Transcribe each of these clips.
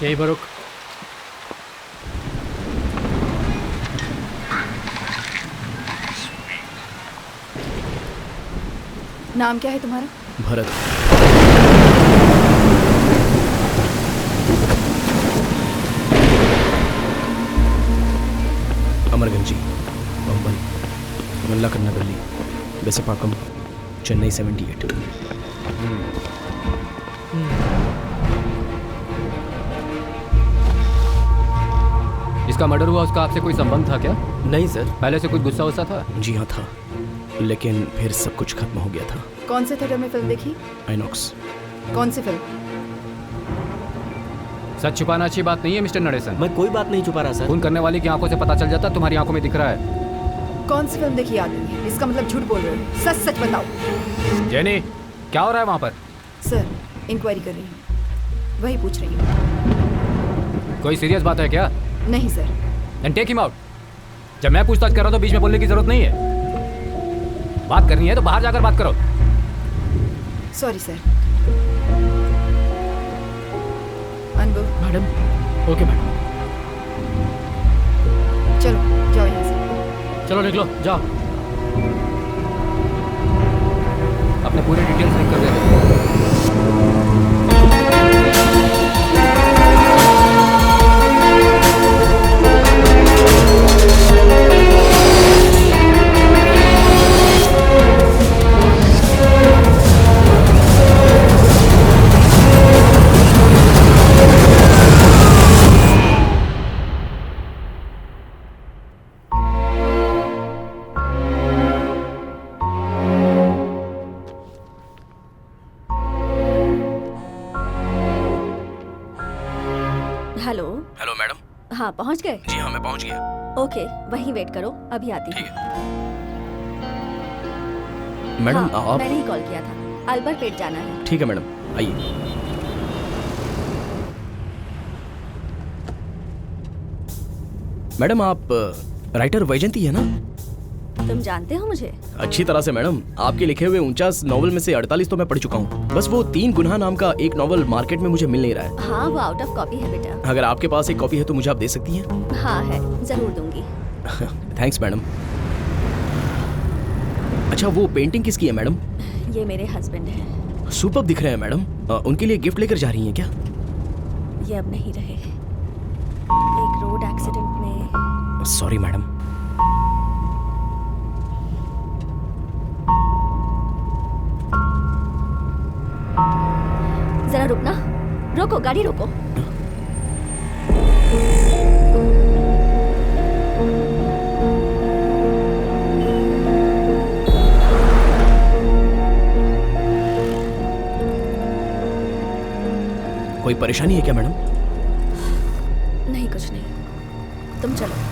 यही पर रुक। नाम क्या है तुम्हारा? भरत। अमरगंजी, बम्बई, मल्ला कन्नागल्ली, बेसपाकम, चेन्नई 78। जिसका मर्डर हुआ उसका आपसे कोई संबंध था क्या? नहीं सर। पहले से कुछ गुस्सा वुस्सा था? जी हाँ था, लेकिन फिर सब कुछ खत्म हो गया था। कौन से थिएटर में फिल्म देखी? आइनॉक्स। कौन सी फिल्म? सच छुपाना अच्छी बात नहीं है मिस्टर नरेसन। मैं कोई बात नहीं छुपा रहा सर। खून करने वाले की आंखों से पता चल जाता, तुम्हारी आंखों में दिख रहा है। कौन सी फिल्म देखी याद नहीं है? इसका मतलब झूठ बोल रहे हो। सच सच बताओ। जेनी, क्या हो रहा है वहाँ पर? सर, इंक्वायरी कर रही हूँ, वही पूछ रही हूँ। कोई सीरियस बात है क्या? नहीं sir. Then take him out। जब मैं पूछताछ कर रहा हूँ तो बीच में बोलने की जरूरत नहीं है। बात करनी है तो बाहर जाकर बात करो। Sorry sir. अनुभव। मैडम। Okay madam. चलो जाओ यहाँ से। चलो निकलो, जाओ। अपने पूरे डिटेल्स लिख कर दे दो। हेलो। Hello madam. हाँ, पहुँच गए? जी हाँ, मैं पहुँच गया। ओके, वहीं वेट करो, अभी आती हूँ। ठीक है। मैडम हाँ, आप। मैंने ही कॉल किया था, अल्बर्ट पेट जाना है। ठीक है मैडम, आइए। मैडम आप राइटर वैजयंती है ना? तुम जानते हो मुझे? अच्छी तरह से मैडम। आपके लिखे हुए 49 नॉवल में से 48 तो मैं पढ़ चुका हूँ। बस वो 3 गुनाह नाम का एक नॉवल मार्केट में मुझे मिल नहीं रहा है। हाँ, वो आउट ऑफ कॉपी है बेटा। अगर आपके पास एक कॉपी है तो मुझे आप दे सकती हैं? हाँ है, जरूर दूंगी। Thanks madam. अच्छा, वो पेंटिंग किसकी है मैडम? ये मेरे हस्बैंड हैं। सुपर दिख रहे हैं मैडम। उनके लिए गिफ्ट लेकर जा रही हैं क्या? ये अब नहीं रहे, एक रोड एक्सीडेंट में। Sorry madam. जरा रुकना, रोको, गाड़ी रोको। कोई परेशानी है क्या मैडम? नहीं, कुछ नहीं, तुम चलो।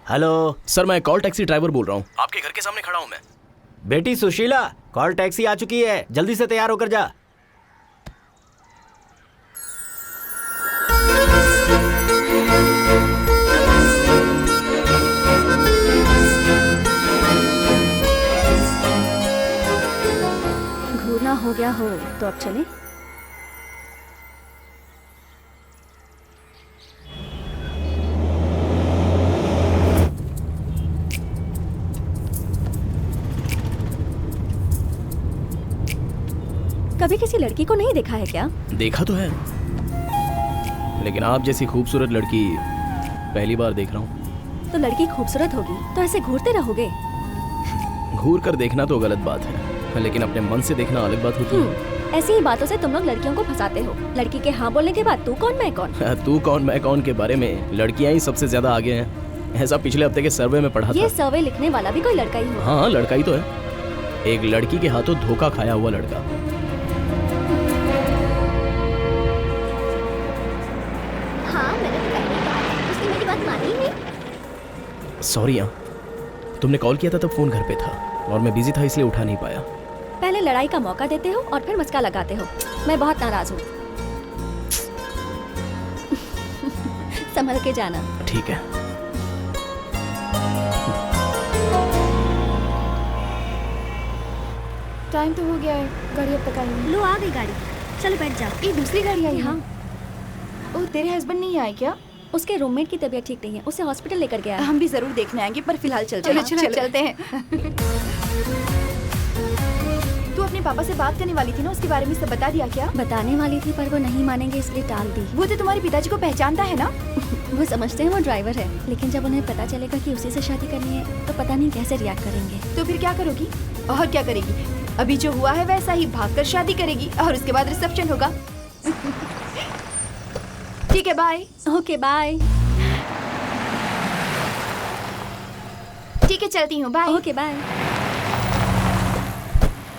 हेलो सर, मैं कॉल टैक्सी ड्राइवर बोल रहा हूँ। आपके घर के सामने खड़ा हूँ मैं। बेटी सुशीला, कॉल टैक्सी आ चुकी है, जल्दी से तैयार होकर जा। घूरना हो गया हो तो अब चले। कभी किसी लड़की को नहीं देखा है क्या? देखा तो है, लेकिन आप जैसी खूबसूरत लड़की पहली बार देख रहा हूँ। तो लड़की खूबसूरत होगी तो ऐसे घूरते रहोगे? घूर कर देखना तो गलत बात है, लेकिन अपने मन से देखना अलग बात होती है। ऐसी ही बातों से तुम लोग लड़कियों को फंसाते हो। लड़की के हाँ बोलने के बाद तू कौन मैं कौन। तू कौन मैं कौन के बारे में लड़कियां ही सबसे ज्यादा आगे हैं। ऐसा पिछले हफ्ते के सर्वे में पढ़ा था। ये सर्वे लिखने वाला भी कोई लड़का ही हो? हाँ, लड़का ही तो है। एक लड़की के हाथों धोखा खाया हुआ लड़का। हाँ, मैंने तो पहले कहा था, उसने मेरी बात मानी ही नहीं। सॉरी, तुमने कॉल किया था तब फोन घर पे था और मैं बिजी था, इसलिए उठा नहीं पाया। पहले लड़ाई का मौका देते हो और फिर मस्का लगाते हो। मैं बहुत नाराज हूँ। संभल के जाना। ठीक है। टाइम तो हो गया है, गाड़ी अब तक आई नहीं। लो आ गई गाड़ी, चलो बैठ जाओ। ये दूसरी गाड़ी आई है। हाँ। ओ, तेरे हस्बैंड नहीं आए क्या? उसके रूममेट की तबीयत ठीक नहीं है, उसे हॉस्पिटल लेकर गया है। हम भी जरूर देखने आएंगे, पर फिलहाल चलते हैं। चलो, चलते हैं। तू अपने पापा से बात करने वाली थी ना, उसके बारे में सब बता दिया क्या? बताने वाली थी पर वो नहीं मानेंगे, इसलिए टाल दी। वो तो तुम्हारे पिताजी को पहचानता है ना? वो समझते हैं वो ड्राइवर है, लेकिन जब उन्हें पता चलेगा कि उसी से शादी करनी है तो पता नहीं कैसे रिएक्ट करेंगे। तो फिर क्या करोगी? और क्या करेगी? अभी जो हुआ है वैसा ही भागकर शादी करेगी और उसके बाद रिसेप्शन होगा। ठीक है, बाय। Okay bye. ठीक है, चलती हूँ, bye. Okay bye.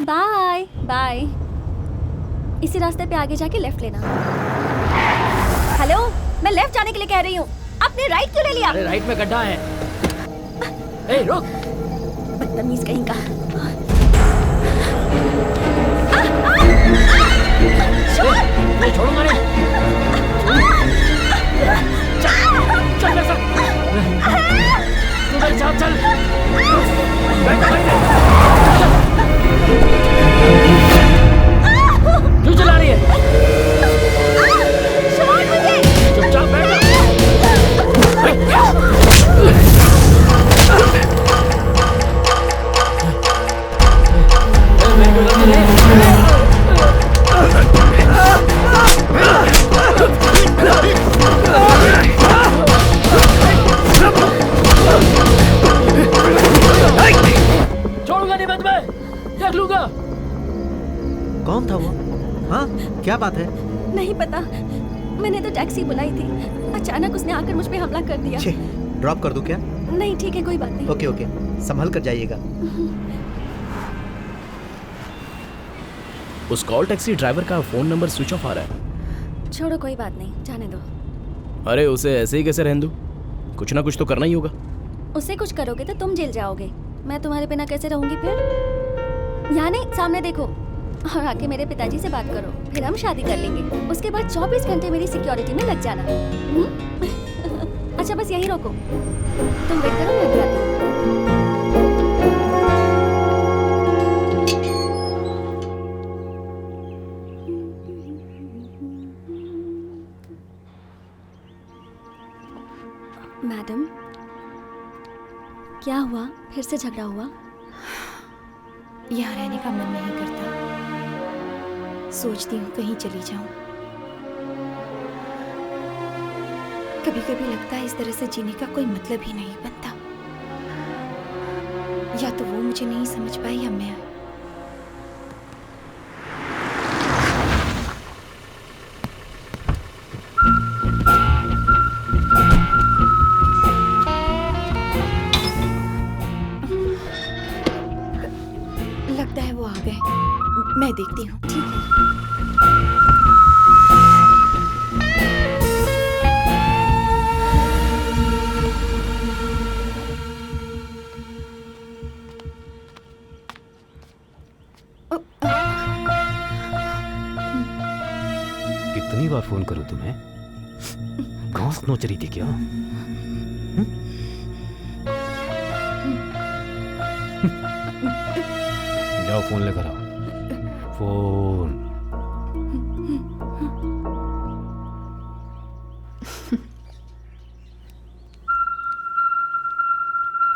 Bye bye. इसी रास्ते पे आगे जाके लेफ्ट लेना। हेलो, मैं लेफ्ट जाने के लिए कह रही हूँ, आपने राइट क्यों ले लिया? अरे राइट में गड्ढा है। ए रुक। बदतमीज कहीं का। मैं छोड़ूंगा नहीं। चल मेरे साथ। तू मेरे साथ चल। क्यों चला रही है? चुपचाप बैठ जा। छोड़ूंगा नहीं मैं तुम्हें, देख लूंगा। कौन था वो? हाँ, क्या बात है? नहीं पता, मैंने तो टैक्सी बुलाई थी, अचानक उसने आकर मुझ पे हमला कर दिया। छे, ड्रॉप कर दूं क्या? नहीं ठीक है, कोई बात नहीं। ओके ओके, संभल कर जाइएगा। उस कॉल टैक्सी ड्राइवर का फोन नंबर स्विच ऑफ आ रहा है। छोड़ो, कोई बात नहीं, जाने दो। अरे उसे ऐसे ही कैसे रहने दूं? कुछ ना कुछ तो करना ही होगा। उससे कुछ करोगे तो तुम जेल जाओगे, मैं तुम्हारे बिना कैसे रहूंगी फिर? यहाँ नहीं, सामने देखो और आके मेरे पिताजी से बात करो, फिर हम शादी कर लेंगे। उसके बाद 24 घंटे मेरी सिक्योरिटी में लग जाना। अच्छा बस यहीं रोको, तुम वेट करो, मैं भी आती हूँ। मैडम, क्या हुआ? फिर से झगड़ा हुआ? यहाँ रहने का मन नहीं करता, सोचती हूँ कहीं चली जाऊं। कभी कभी लगता है इस तरह से जीने का कोई मतलब ही नहीं बनता। या तो वो मुझे नहीं समझ पाई या मैं। लगता है वो आ गए, मैं देखती हूँ। ठीक है। कितनी बार फोन करूं तुम्हें? घास नोच रही थी क्या? जाओ फोन लेकर आओ। Phone.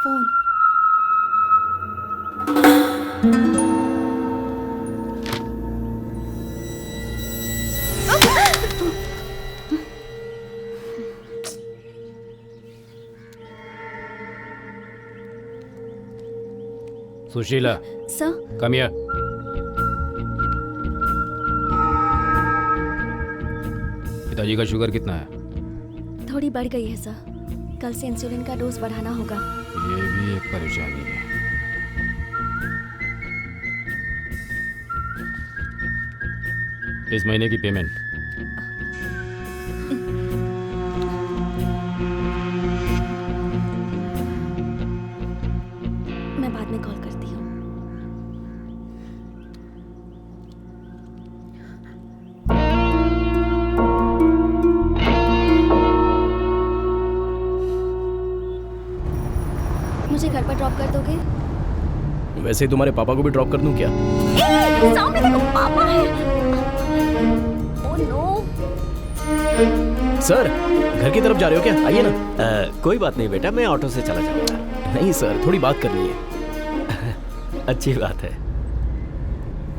Phone. Sushila, sir, come here. पिताजी का शुगर कितना है? थोड़ी बढ़ गई है सर, कल से इंसुलिन का डोज बढ़ाना होगा। ये भी एक परेशानी है। इस महीने की पेमेंट। मैं बाद में कॉल करती हूँ। मुझे घर पर ड्रॉप कर दोगे? वैसे तुम्हारे पापा को भी ड्रॉप कर दूं क्या? सामने देखो, पापा है। Oh no. सर, घर की तरफ जा रहे हो क्या? आइए ना। कोई बात नहीं बेटा, मैं ऑटो से चला जाऊंगा। नहीं सर, थोड़ी बात करनी है। अच्छी बात है।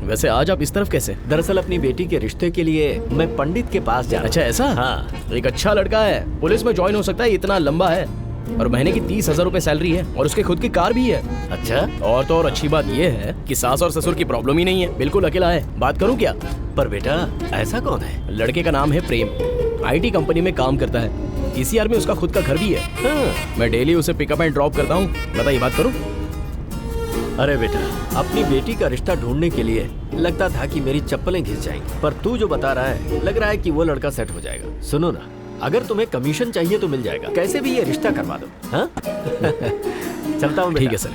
वैसे आज आप इस तरफ कैसे? दरअसल अपनी बेटी के रिश्ते के लिए मैं पंडित के पास जा रहा अच्छा ऐसा? हाँ। एक अच्छा लड़का है, पुलिस में ज्वाइन हो सकता है, इतना लंबा है और महीने की 30,000 रुपए सैलरी है और उसके खुद की कार भी है। अच्छा। और तो और अच्छी बात ये है कि सास और ससुर की प्रॉब्लम ही नहीं है, बिल्कुल अकेला है। बात करूं क्या? पर बेटा ऐसा कौन है? लड़के का नाम है प्रेम, IT कंपनी में काम करता है, ECR में उसका खुद का घर भी है। हाँ। मैं डेली उसे पिकअप एंड ड्रॉप करता हूँ। बताइए, बात करूं? अरे बेटा, अपनी बेटी का रिश्ता ढूंढने के लिए लगता था कि मेरी चप्पलें घिस जाएंगी, पर तू जो बता रहा है लग रहा है कि वो लड़का सेट हो जाएगा। सुनो ना, अगर तुम्हें कमीशन चाहिए तो मिल जाएगा, कैसे भी ये रिश्ता करवा दो। हाँ? चलता हूँ। ठीक है सर।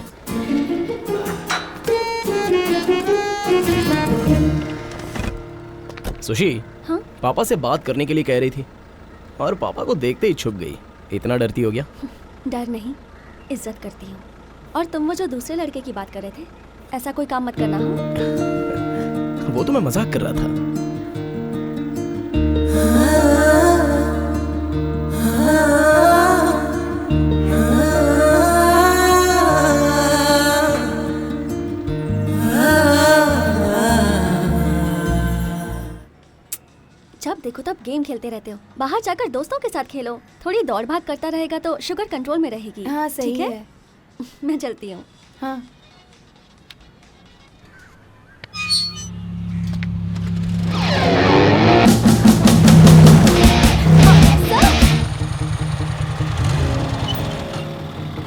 सुशी, हाँ? पापा से बात करने के लिए कह रही थी और पापा को देखते ही छुप गई। इतना डरती हो गया? डर नहीं, इज्जत करती हूँ। और तुम वो जो दूसरे लड़के की बात कर रहे थे, ऐसा कोई काम मत करना। हो वो तो मैं मजाक कर रहा था। जब देखो तब गेम खेलते रहते हो। बाहर जाकर दोस्तों के साथ खेलो। थोड़ी दौड़ भाग करता रहेगा तो शुगर कंट्रोल में रहेगी। हाँ सही ठीक है। मैं चलती हूँ। हाँ।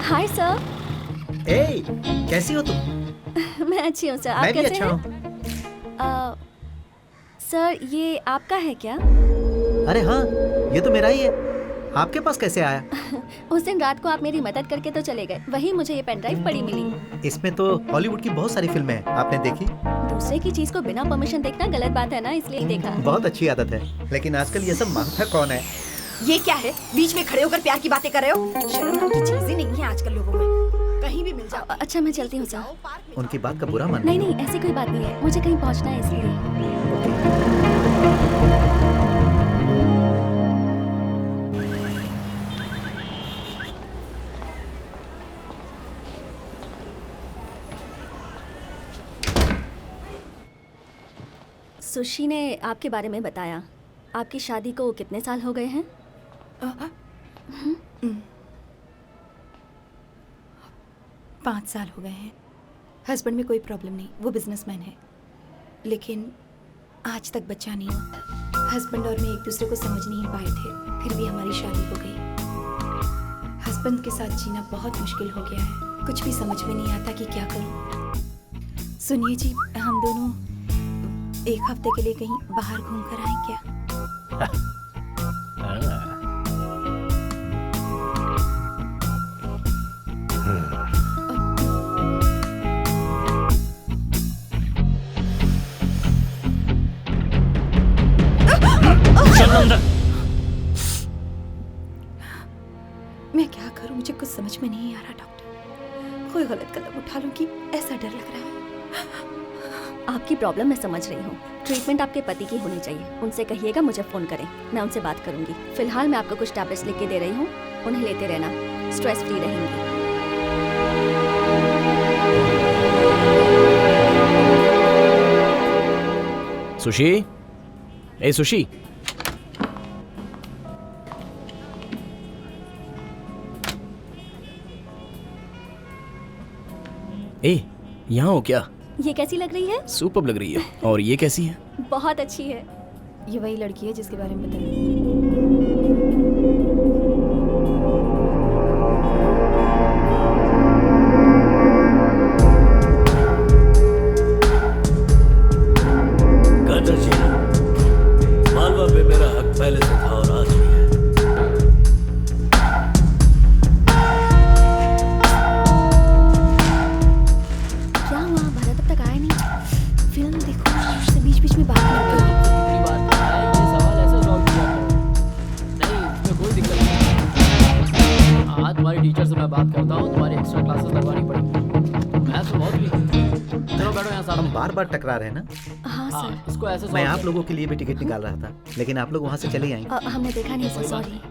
Hi sir. ए, कैसी हो तुम? मैं अच्छी हूँ सर, आप मैं भी कैसे अच्छा हैं? हूँ। सर ये आपका है क्या? अरे हाँ, ये तो मेरा ही है। आपके पास कैसे आया? उस दिन रात को आप मेरी मदद करके तो चले गए, वही मुझे ये पेन ड्राइव पड़ी मिली। इसमें तो हॉलीवुड की बहुत सारी फिल्में हैं, आपने देखी? दूसरे की चीज को बिना परमिशन देखना गलत बात है ना, इसलिए देखा। बहुत अच्छी आदत है, लेकिन आजकल ये सब मांगता कौन है? ये क्या है? बीच में खड़े होकर प्यार की बातें कर रहे हो? शर्म नाम की चीज ही नहीं है आजकल लोगों में। कहीं भी मिल जाओ। अच्छा मैं चलती हूँ सर। उनकी बात का बुरा मान नहीं नहीं, ऐसी कोई बात नहीं है, मुझे कहीं पहुँचना है इसलिए। सुशी ने आपके बारे में बताया। आपकी शादी को कितने साल हो गए हैं? 5 साल हो गए हैं। हस्बैंड में कोई प्रॉब्लम नहीं, वो बिजनेसमैन है, लेकिन आज तक बच्चा नहीं हुआ। हस्बैंड और मैं एक दूसरे को समझ नहीं पाए थे, फिर भी हमारी शादी हो गई। हस्बैंड के साथ जीना बहुत मुश्किल हो गया है, कुछ भी समझ में नहीं आता कि क्या करूं। सुनिए जी, हम दोनों एक हफ्ते के लिए कहीं बाहर घूम कर आए क्या? मैं क्या करूं, मुझे कुछ समझ में नहीं आ रहा डॉक्टर। कोई गलत कदम उठा लूं कि ऐसा डर लग रहा है। आपकी प्रॉब्लम मैं समझ रही हूँ। ट्रीटमेंट आपके पति की होनी चाहिए। उनसे कहिएगा मुझे फ़ोन करें, मैं उनसे बात करूँगी। फिलहाल मैं आपको कुछ टैबलेट्स लिख के दे रही हूँ, उन्हें लेते रहना, स्ट्रेस फ्री रहेंगी। सुशी, ए सुशी, ए यहाँ हो क्या? ये कैसी लग रही है? सुपर्ब लग रही है। और ये कैसी है? बहुत अच्छी है। ये वही लड़की है जिसके बारे में बताया। गदर जी, मालवा पे मेरा हक पहले से था और आज भी है। क्या हुआ? भरत अब तक आया नहीं। फिल्म देखो, उससे बीच बीच में बात मत करो। ये सवाल ऐसे सॉल्व किया करो। गैस तो बहुत हुई। चलो बैठो यहाँ साथ हम में। बार बार टकरा रहे हैं ना। हाँ हाँ, सर। इसको ऐसे मैं solve आप कर- लोगों के लिए भी टिकट निकाल रहा था, लेकिन आप लोग वहाँ से चले आए। हमने देखा नहीं सर, सॉरी।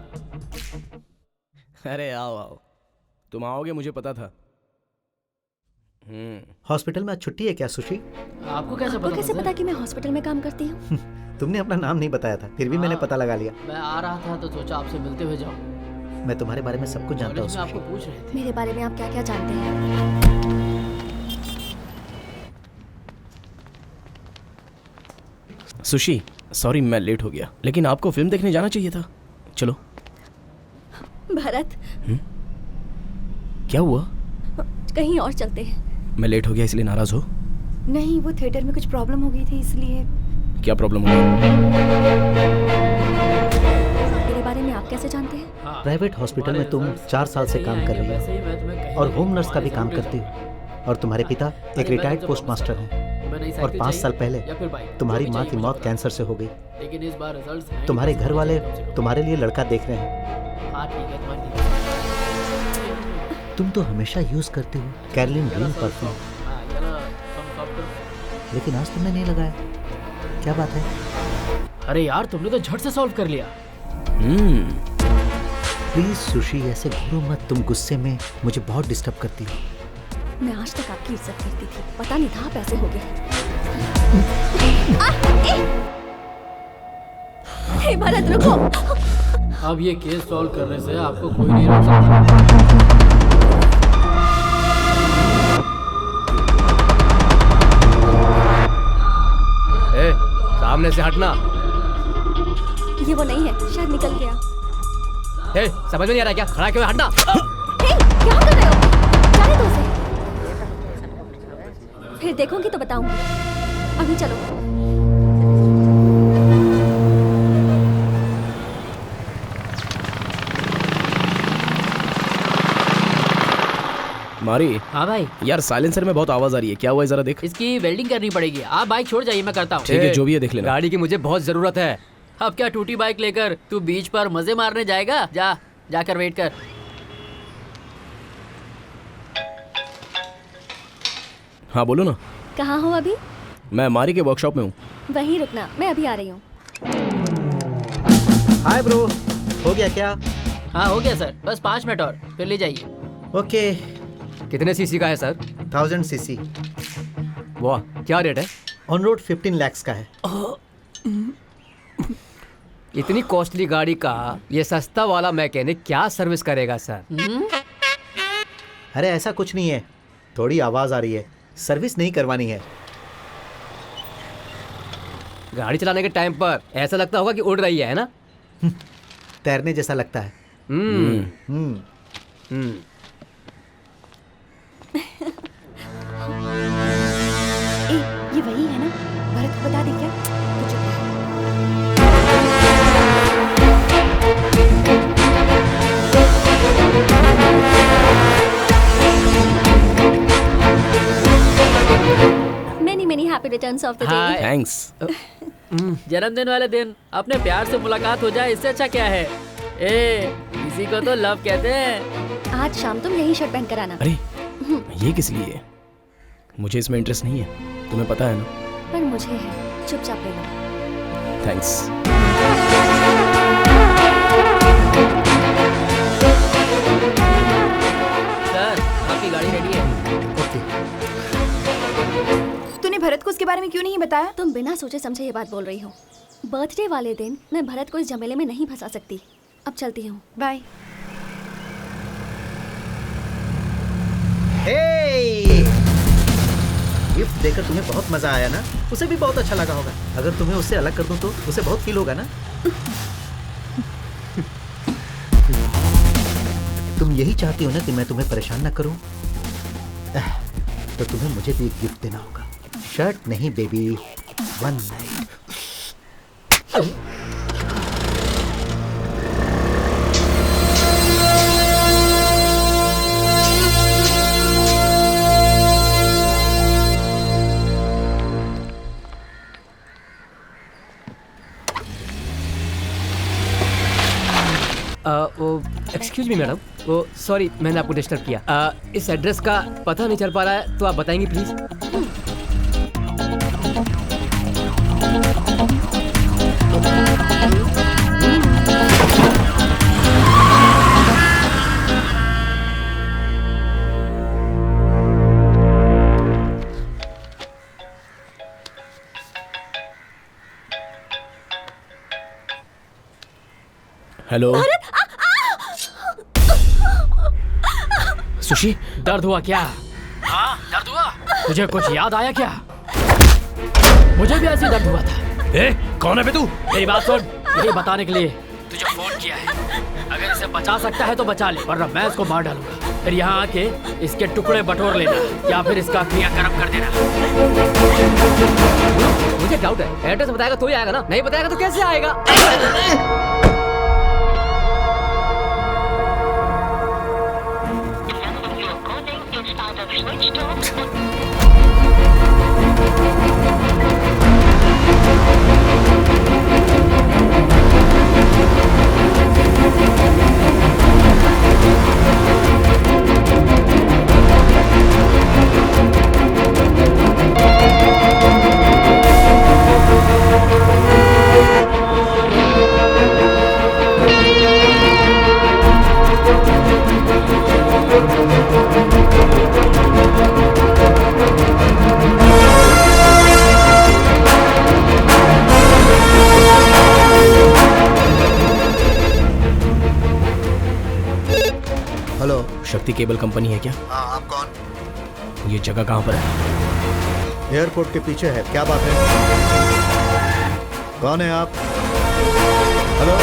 अरे आओ आओ, तुम आओगे मुझे पता था। हॉस्पिटल में आज छुट्टी है क्या सुशी? आपको कैसे आपको पता कैसे था, पता सर? कि मैं हॉस्पिटल में काम करती हूँ? तुमने अपना नाम नहीं बताया था, फिर भी मैंने हाँ। पता लगा लिया। मैं आ रहा था तो सोचा आपसे मिलते हुए जाऊँ। मैं तुम्हारे बारे में सब कुछ जानता हूँ कॉलेज में सुशी। आपको पूछ रहे थे। मेरे बारे में आप क्या क्या जानते हैं? सुशी, सॉरी मैं लेट हो गया, लेकिन आपको फिल्म देखने जाना चाहिए था। चलो। भरत, क्या हुआ? कहीं और चलते हैं। मैं लेट हो गया इसलिए नाराज हो? नहीं, वो थिएटर में कुछ प्रॉब्लम हो गई थी इसलिए। क्या प्रॉब्लम हो गई? मेरे बारे में आप कैसे जानते हैं? हाँ, प्राइवेट हॉस्पिटल में तुम 4 साल से काम कर रही वैसे ही हो मैं तुम्हें कहीं और भी होम नर्स का भी हमारे काम जरूर करती जाऊँ। हो, और तुम्हारे पिता एक रिटायर्ड पोस्टमास्टर हैं तुम्हें नई और साइकिल 5 साल चाहिए पहले या फिर बाइक? तुम्हारी जो भी माँ चाहिए की मुझे मौत बता। कैंसर से हो गई। लेकिन इस बार रिजल्ट्स हैं, तुम्हारे घर वाले कम से कम। तुम्हारे लिए लड़का देख रहे हैं। हाँ ठीक है, तुम्हारी तुम तो हमेशा यूज करती हो कैरोलिन ग्रीन परफ्यूम, हाँ, ये ना, कम सॉफ्ट करो। लेकिन आज तुमने नहीं लगाया, क्या बात है? अरे यार, तुमने तो झट से सॉल्व कर लिया। प्लीज सुशी, ऐसे घूरो मत, तुम गुस्से में मुझे बहुत डिस्टर्ब करती हो। मैं आज तक आपकी इज्जत करती थी, पता नहीं था आप ऐसे हो गए। हे भरत, रुको। अब ये केस सॉल्व करने से आपको कोई नहीं रोक सकता। ए, सामने से हटना। ये वो नहीं है, शायद निकल गया। ए, समझ में नहीं आ रहा क्या? खड़ा क्यों है? हटना। हे, क्या कर रहे हो? जाने दो उसे। फिर देखूंगी तो बताऊंगी। अभी चलो। मारी हाँ भाई, यार, साइलेंसर में बहुत आवाज आ रही है, क्या हुआ है जरा देख। इसकी वेल्डिंग करनी पड़ेगी। आप बाइक छोड़ जाइए, मैं करता हूँ। ठीक है, जो भी है देख लेना। गाड़ी की मुझे बहुत जरूरत है। अब क्या टूटी बाइक लेकर तू बीच पर मजे मारने जाएगा? जा, जाकर वेट कर। हाँ बोलो ना। कहाँ हो अभी? मैं मारी के वर्कशॉप में हूँ। वहीं रुकना, मैं अभी आ रही हूँ। हाय ब्रो, हो गया क्या? हाँ हो गया सर, बस 5 मिनट और, फिर ले जाइए। ओके। कितने सीसी का है सर? 1000 सीसी वाह, क्या रेट है? ऑन रोड 15 lakhs का है। इतनी कॉस्टली गाड़ी का ये सस्ता वाला मैकेनिक क्या सर्विस करेगा सर? अरे ऐसा कुछ नहीं है, थोड़ी आवाज आ रही है, सर्विस नहीं करवानी है। गाड़ी चलाने के टाइम पर ऐसा लगता होगा कि उड़ रही है ना? तैरने जैसा लगता है। हम्म। ए, ये वही है ना? भरत को बता दी क्या? तो चुप रह। Many many happy returns of the high. Day. Thanks. जन्मदिन वाले दिन अपने प्यार से मुलाकात हो जाए, इससे अच्छा क्या है? ए, इसी को तो लव कहते हैं। आज शाम तुम यही शर्ट पहन कर आना। अरे ये किस लिए? मुझे इसमें इंटरेस्ट नहीं है, तुम्हें पता है ना। पर मुझे है, चुपचाप ले लो। थैंक्स। सर, आपकी गाड़ी रेडी है। ओके। तूने भरत को उसके बारे में क्यों नहीं बताया? तुम बिना सोचे समझे ये बात बोल रही हो। बर्थडे वाले दिन मैं भरत को इस झमेले में नहीं फंसा सकती। अब चलती हूँ। बाय। गिफ्ट देकर तुम्हें बहुत मजा आया ना? उसे भी बहुत अच्छा लगा होगा। अगर तुम्हें उससे अलग कर दूं तो उसे बहुत फील होगा ना? तुम यही चाहती हो ना कि मैं तुम्हें परेशान ना करूं? तो तुम्हें मुझे भी एक गिफ्ट देना होगा। शर्ट नहीं बेबी, वन नाइट। वो एक्सक्यूज मी मैडम, वो सॉरी मैंने आपको डिस्टर्ब किया। इस एड्रेस का पता नहीं चल पा रहा है तो आप बताएंगे प्लीज। हेलो सुशी, दर्द हुआ क्या? हाँ दर्द हुआ? तुझे कुछ याद आया क्या? मुझे भी ऐसे दर्द हुआ था। ए, कौन है बे तू? मेरी बात सुन, ये बताने के लिए तुझे फोन किया है। अगर इसे बचा सकता है तो बचा ले, वरना मैं इसको मार डालूंगा। फिर यहाँ आके इसके टुकड़े बटोर लेना या फिर इसका क्रियाक्रम कर देना। मुझे डाउट है, एड्रेस बताएगा तो ही आएगा ना, नहीं बताएगा तो कैसे आएगा? शक्ति केबल कंपनी है क्या? हाँ, आप कौन? ये जगह कहाँ पर है? एयरपोर्ट के पीछे है। क्या बात है? कौन है आप? हेलो?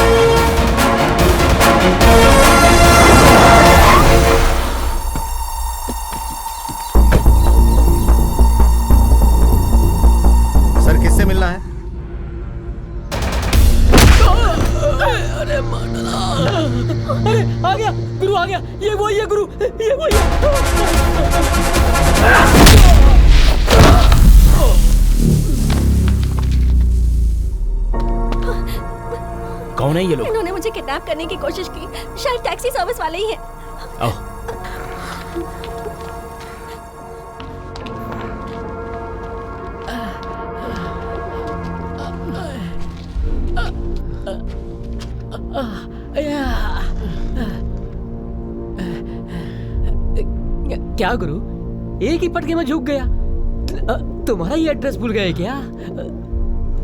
सर, किससे मिलना है? अरे आ गया गुरु, आ गया। ये वही है गुरु, ये वही है। कौन है ये लोग? इन्होंने मुझे किडनैप करने की कोशिश की, शायद टैक्सी सर्विस वाले ही हैं। आओ। क्या गुरु, एक ही पटके में झुक गया? तुम्हारा ये एड्रेस भूल गए क्या?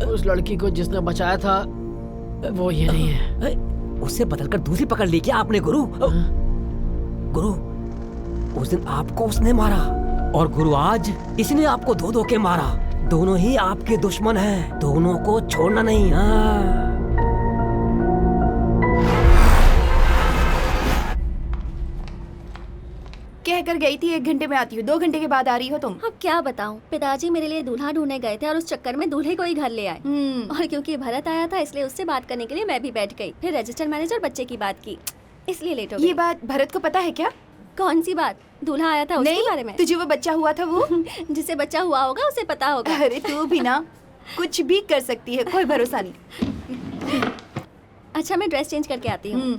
उस लड़की को जिसने बचाया था वो ये नहीं है। उससे बदलकर दूसरी पकड़ ली क्या आपने गुरु? गुरु, उस दिन आपको उसने मारा और गुरु आज इसने आपको धो धो के मारा। दोनों ही आपके दुश्मन हैं, दोनों को छोड़ना नहीं। हाँ। कहकर गई थी 1 घंटे में आती हूँ, 2 घंटे के बाद आ रही हो तुम। अब क्या बताऊं, पिताजी मेरे लिए दूल्हा ढूंढने गए थे और उस चक्कर में दूल्हे को ही घर ले आए। और क्योंकि भरत आया था इसलिए उससे बात करने के लिए मैं भी बैठ गई। फिर रजिस्टर मैनेजर बच्चे की बात की, इसलिए लेट हो गई। ये बात भरत को पता है क्या? कौन सी बात? दूल्हा आया था उसके बारे में? तुझे वो बच्चा हुआ था वो जिसे बच्चा हुआ होगा उसे पता होगा। अरे तू भी ना कुछ भी कर सकती है, कोई भरोसा नहीं। अच्छा, मैं ड्रेस चेंज करके आती हूँ।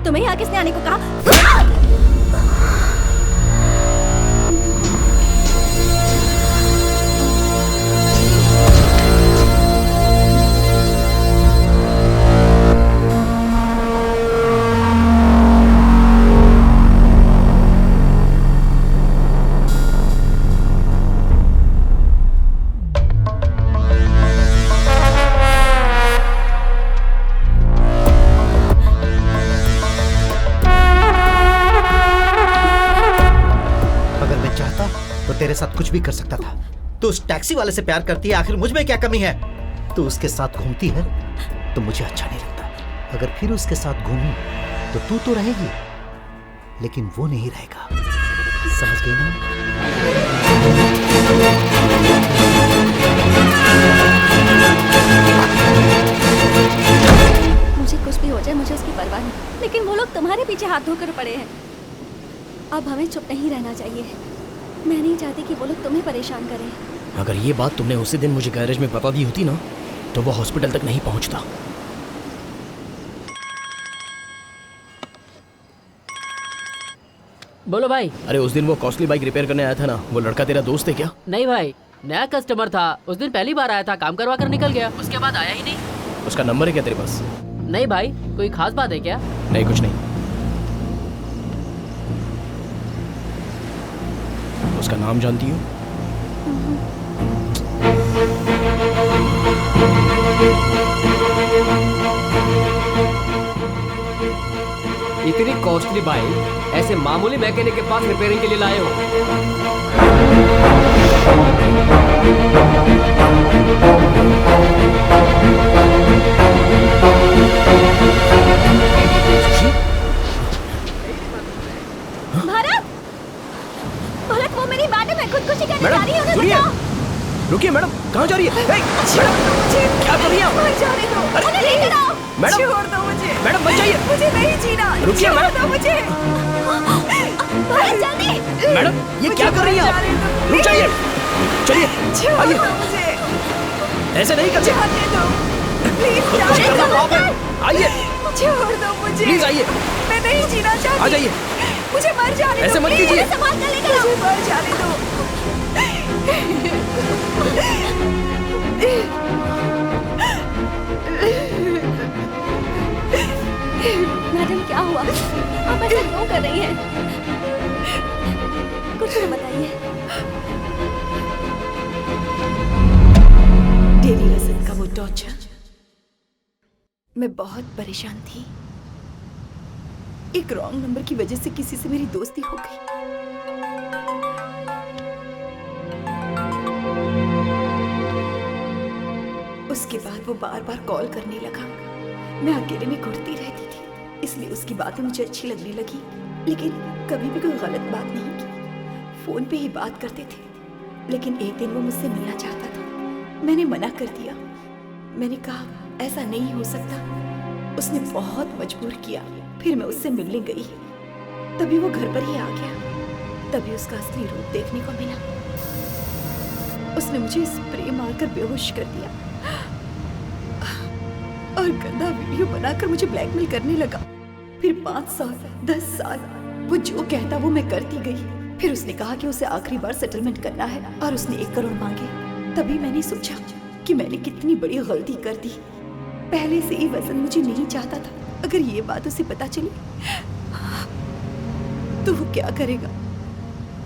तुम्हें यहाँ किसने आने को कहा? तेरे साथ कुछ भी कर सकता था। तू उस टैक्सी वाले से प्यार करती है, आखिर मुझ में क्या कमी है? तू उसके साथ घूमती है तो मुझे अच्छा नहीं लगता। अगर फिर उसके साथ घूमी तो तू तो रहेगी लेकिन वो नहीं रहेगा, समझ गई ना? मुझे कुछ भी हो जाए, मुझे उसकी परवाह नहीं, लेकिन वो लोग लोग तुम्हारे पीछे हाथ धोकर पड़े हैं। अब हमें चुप नहीं रहना चाहिए। मैं नहीं चाहती कि वो लोग तुम्हें परेशान करें। अगर ये बात तुमने उसी दिन मुझे गैरेज में बता दी होती ना, तो वो हॉस्पिटल तक नहीं पहुंचता। बोलो भाई। अरे उस दिन वो कॉस्टली बाइक रिपेयर करने आया था ना, वो लड़का तेरा दोस्त है क्या? नहीं भाई, नया कस्टमर था। उस दिन पहली बार आया था, काम करवा कर निकल गया। उसके बाद आया ही नहीं। उसका नंबर है क्या तेरे पास? नहीं भाई, कोई खास बात है क्या? नहीं, कुछ नहीं। उसका नाम जानती हो? इतनी कॉस्टली बाइक ऐसे मामूली मैकेनिक के पास रिपेयरिंग के लिए लाए हो? भारत, भारत वो मेरी बात है, मैं खुदकुशी करने जा रही हूँ। उन्हें सुनिए, बचाओ। रुकिए मैडम, कहाँ जा रही है? हे, मैडम, क्या कर रही हैं आप? उन्हें लेकर आओ। मैडम, छोड़ दो मुझे, मैडम बच जाइए। मुझे नहीं जीना। रुकिए छोड़ मैडम। दो मुझे। भारत जल्दी। मैडम, ये क्या कर रही हैं आप? रुक जाइए, चलिए, छोड़ आइए। दो मुझे, ऐसे नहीं करते। जाने दो प्लीज, खुदकुशी जाने करना दो। पाप है। आइए, छोड़ दो मुझे, प्लीज आइए। मैं नहीं जीना चाहती। आ जाइए। मुझे मर जाने दो। ऐसे मत प्लीज, कीजिए। मुझे संभाल कर लेकर आओ। मुझे मर जाने दो। मैडम क्या हुआ? आप ऐसा क्यों कर रही हैं? कुछ तो बताइए। डेली रसम का वो टॉर्चर, मैं बहुत परेशान थी। एक रॉन्ग नंबर की वजह से किसी से मेरी दोस्ती हो गई। उसके बाद वो बार बार कॉल करने लगा। मैं अकेले में घुटती रहती थी, इसलिए उसकी बातें मुझे अच्छी लगने लगी, लेकिन कभी भी कोई गलत बात नहीं की। फोन पे ही बात करते थे, लेकिन एक दिन वो मुझसे मिलना चाहता था। मैंने मना कर दिया। मैंने कहा ऐसा नहीं हो सकता। उसने बहुत मजबूर किया। फिर मैं उससे मिलने गई, तभी वो घर पर ही आ गया। तभी उसका असली रूप देखने को मिला। उसने मुझे स्प्रे मारकर बेहोश कर दिया और गंदा वीडियो बनाकर मुझे ब्लैकमेल करने लगा। फिर 5 साल 10 साल वो जो कहता वो मैं करती गई। फिर उसने कहा कि उसे आखिरी बार सेटलमेंट करना है और उसने 1 करोड़ मांगे। तभी मैंने सोचा कि मैंने कितनी बड़ी गलती कर दी। पहले से ही वजन मुझे नहीं चाहता था। अगर ये बात उसे पता चली तो वो क्या करेगा,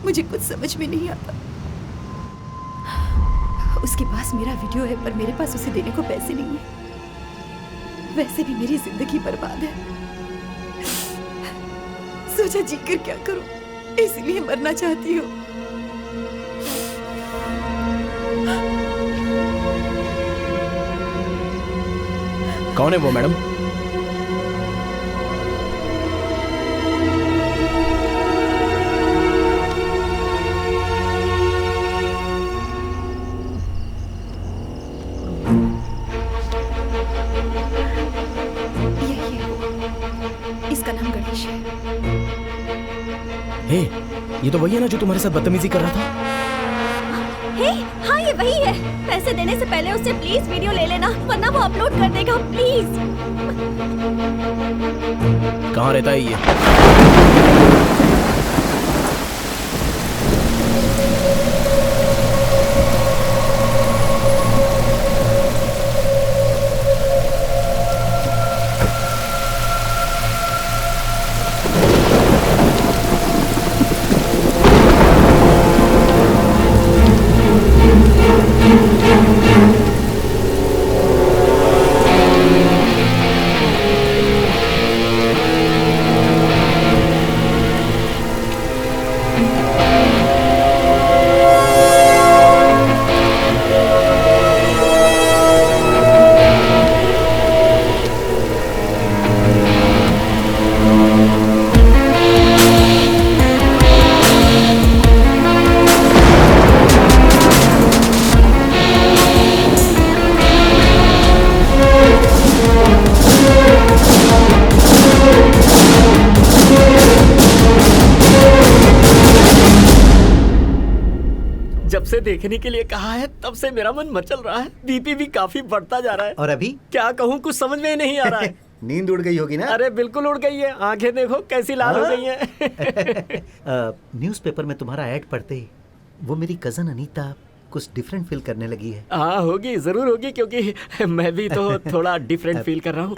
मुझे कुछ समझ में नहीं आता। उसके पास मेरा वीडियो है, पर मेरे पास उसे देने को पैसे नहीं है। वैसे भी मेरी जिंदगी बर्बाद है। सोचा जीकर क्या करूं, इसलिए मरना चाहती हूँ। कौन है वो मैडम? यही है वो। इसका नाम गणेश है। हे, ये तो वही है ना जो तुम्हारे साथ बदतमीजी कर रहा था? हे, हाँ ये वही है। पैसे देने से पहले उससे प्लीज वीडियो ले लेना, वरना वो अपलोड कर देगा। प्लीज। कहाँ रहता है ये? जब से देखने के लिए कहा है तब से मेरा मन मचल रहा है। बीपी भी काफी बढ़ता जा रहा है। और अभी क्या कहूँ, कुछ समझ में ही नहीं आ रहा है। नींद उड़ गई होगी ना? अरे बिल्कुल उड़ गई है, आंखें देखो कैसी लाल हो गई हैं। न्यूज़पेपर में तुम्हारा ऐड पढ़ते ही वो मेरी कजन अनीता कुछ डिफरेंट फील करने लगी है। हाँ होगी, जरूर होगी, क्योंकि मैं भी तो थोड़ा डिफरेंट फील कर रहा हूँ।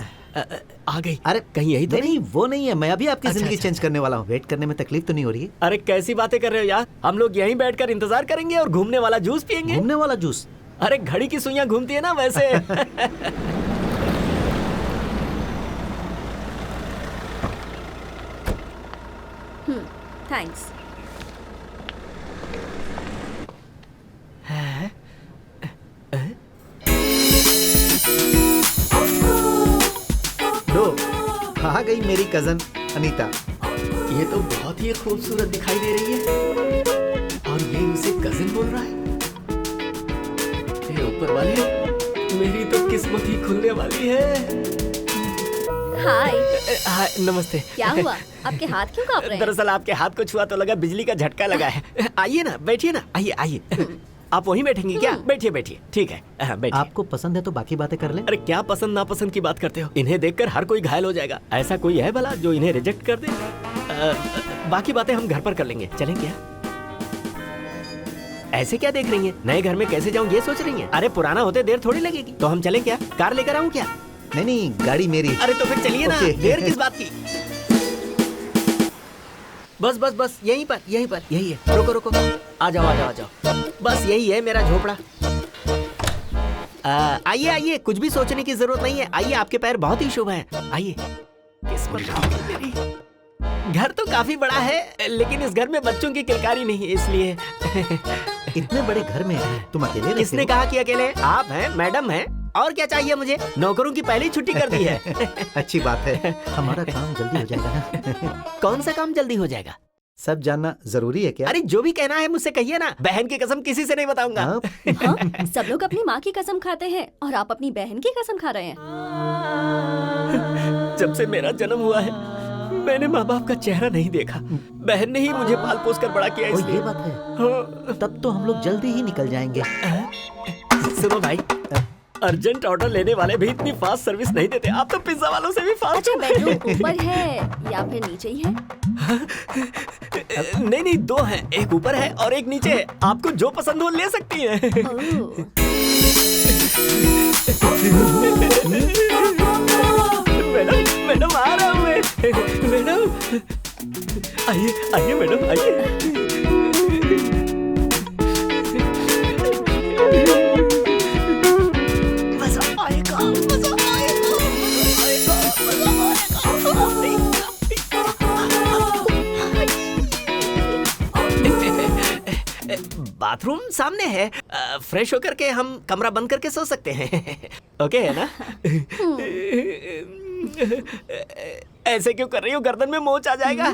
आ गई। अरे कहीं यही तो नहीं, वो नहीं है। मैं अभी आपकी अच्छा, जिंदगी अच्छा। चेंज करने वाला हूँ। वेट करने में तकलीफ तो नहीं हो रही है? अरे कैसी बातें कर रहे हो यार, हम लोग यहीं बैठकर इंतजार करेंगे और घूमने वाला जूस पियेंगे। घूमने वाला जूस? अरे घड़ी की सुइयां घूमती है ना वैसे। थैंक्स। लो, आ गई मेरी कजन अनीता। ये तो बहुत ही खूबसूरत दिखाई दे रही है और ये उसे कजिन बोल रहा है। हे ऊपर वाले, मेरी तो किस्मत ही खुलने वाली है। हाय। हाय, नमस्ते। क्या हुआ, आपके हाथ क्यों कांप रहे हैं? दरअसल आपके हाथ को छुआ तो लगा बिजली का झटका लगा है। आइए ना, बैठिए ना, आइए आइए। आप वहीं बैठेंगी क्या? बैठिए बैठिए, ठीक है, बैठिए। आपको पसंद है तो बाकी बातें कर लें। अरे क्या पसंद नापसंद की बात करते हो? इन्हें देखकर हर कोई घायल हो जाएगा। ऐसा कोई है भला जो इन्हें रिजेक्ट कर दे? बाकी बातें हम घर पर कर लेंगे, चलें क्या? ऐसे क्या देख रही हैं? नए घर में कैसे जाऊं ये सोच रही हैं? अरे पुराना होते देर थोड़ी लगेगी। तो हम चलें क्या? कार लेकर आऊं क्या? नहीं नहीं, गाड़ी मेरी। अरे तो फिर चलिए ना, देर किस बात की? बस बस बस, यहीं पर यही है। रुको रुको, आ जाओ आ जाओ आ जाओ। बस यही है मेरा झोपड़ा। आइए आइए, कुछ भी सोचने की जरूरत नहीं है। आइए, आपके पैर बहुत ही शुभ हैं। आइए। किस्मत है मेरी। घर तो काफी बड़ा है, लेकिन इस घर में बच्चों की किलकारी नहीं है, इसलिए। इतने बड़े घर में तुम अकेले रहते किसने हो? कहा कि अकेले? आप हैं, मैडम हैं, और क्या चाहिए मुझे? नौकरों की पहले ही छुट्टी कर दी है। अच्छी बात है, हमारा काम जल्दी हो जाएगा ना। कौन सा काम जल्दी हो जाएगा? सब जानना जरूरी है क्या? अरे जो भी कहना है मुझसे कहिए ना। बहन की कसम किसी से नहीं बताऊंगा। हाँ, सब लोग अपनी माँ की कसम खाते हैं और आप अपनी बहन की कसम खा रहे हैं। जब से मेरा जन्म हुआ है मैंने माँ बाप का चेहरा नहीं देखा। बहन ने ही मुझे पाल पोस कर बड़ा किया, ओ, इसलिए। ये बात है। तब तो हम लोग जल्दी ही निकल जाएंगे। सुनो भाई, अर्जेंट ऑर्डर लेने वाले भी इतनी फास्ट सर्विस नहीं देते। आप तो पिज्जा वालों से भी फास्ट अच्छा, हो। बेडरूम ऊपर है या फिर नीचे ही है? नहीं नहीं, दो हैं, एक ऊपर है और एक नीचे है। आपको जो पसंद हो ले सकती हैं। ओह, मैडम मैडम आ रहा हूँ मैं। मैडम आइए आइए मैडम आइए। मजा आएगा, मजा आएगा, मजा आएगा। बाथरूम सामने है। फ्रेश होकर के हम कमरा बंद करके सो सकते हैं। ओके है ना? ऐसे क्यों कर रही हो? गर्दन में मोच आ जाएगा।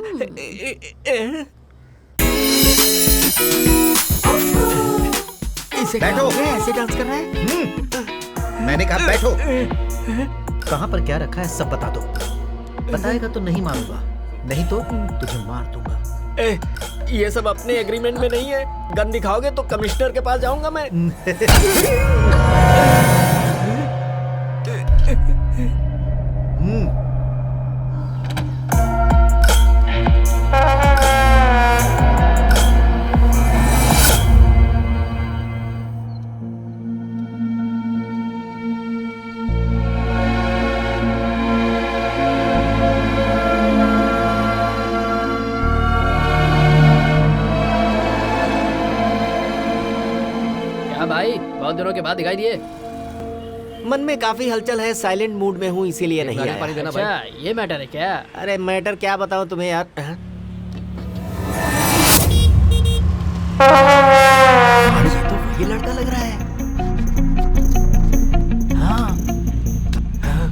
इसे क्या बैठो। हो गया? ऐसे डांस कर रहा है। मैंने कहा बैठो। कहाँ पर क्या रखा है सब बता दो। बताएगा तो नहीं मानूंगा, नहीं तो तुझे मार दूंगा। ये सब अपने एग्रीमेंट में नहीं है। गन दिखाओगे तो कमिश्नर के पास जाऊंगा मैं। क्या भाई, बहुत दिनों के बाद दिखाई दिए। मन में काफी हलचल है, साइलेंट मूड में हूँ, इसीलिए नहीं आया। पानी देना भाई। अच्छा, ये मैटर है क्या? अरे मैटर क्या बताऊं तुम्हें यार। हाँ? ये तो वही लड़का लग रहा है। हाँ, हाँ,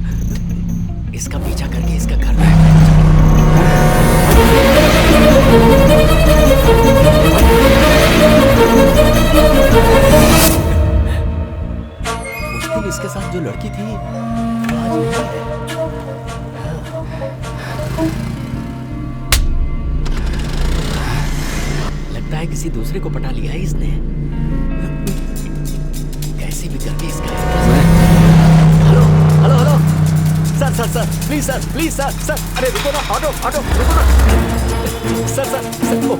इसका पीछा करके इसका घर में उस दिन इसके साथ जो लड़की थी आज नहीं है। लगता है किसी किसी दूसरे को पटा लिया है इसने। कैसे भी करके इसका hello hello hello sir sir sir please sir अरे रुको ना, ऑटो ऑटो रुको ना सर सर सर ओ,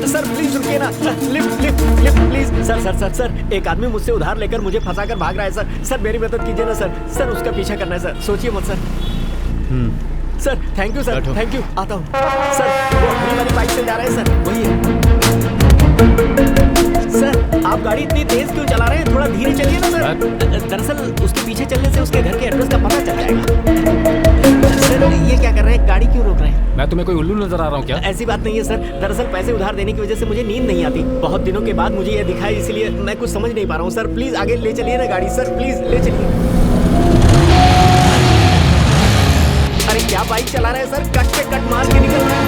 सर प्लीज रुकिए ना, lift lift lift please sir sir sir sir एक आदमी मुझसे उधार लेकर मुझे फंसाकर भाग रहा है सर। सर मेरी मदद कीजिए ना सर। सर उसका पीछा करना है सर, सोचिए मत sir. Sir thank you sir, thank you, आता हूँ सर। वो हरी वाली बाइक से जा रहे हैं सर, वही है। सर आप गाड़ी इतनी तेज क्यों चला रहे हैं, थोड़ा धीरे चलिए ना सर। दरअसल उसके पीछे चलने से उसके घर के एड्रेस का पता चल जाएगा। सर ये क्या कर रहे हैं, गाड़ी क्यों रोक रहे हैं? मैं तुम्हें कोई उल्लू नजर आ रहा हूँ क्या? ऐसी बात नहीं है सर, दरअसल पैसे उधार देने की वजह से मुझे नींद नहीं आती। बहुत दिनों के बाद मुझे ये दिखा है, इसलिए मैं कुछ समझ नहीं पा रहा हूँ सर। प्लीज आगे ले चलिए ना गाड़ी सर, प्लीज ले चलिए। अरे क्या बाइक चला रहे हैं सर, कट पे कट मार के निकल रहे हैं।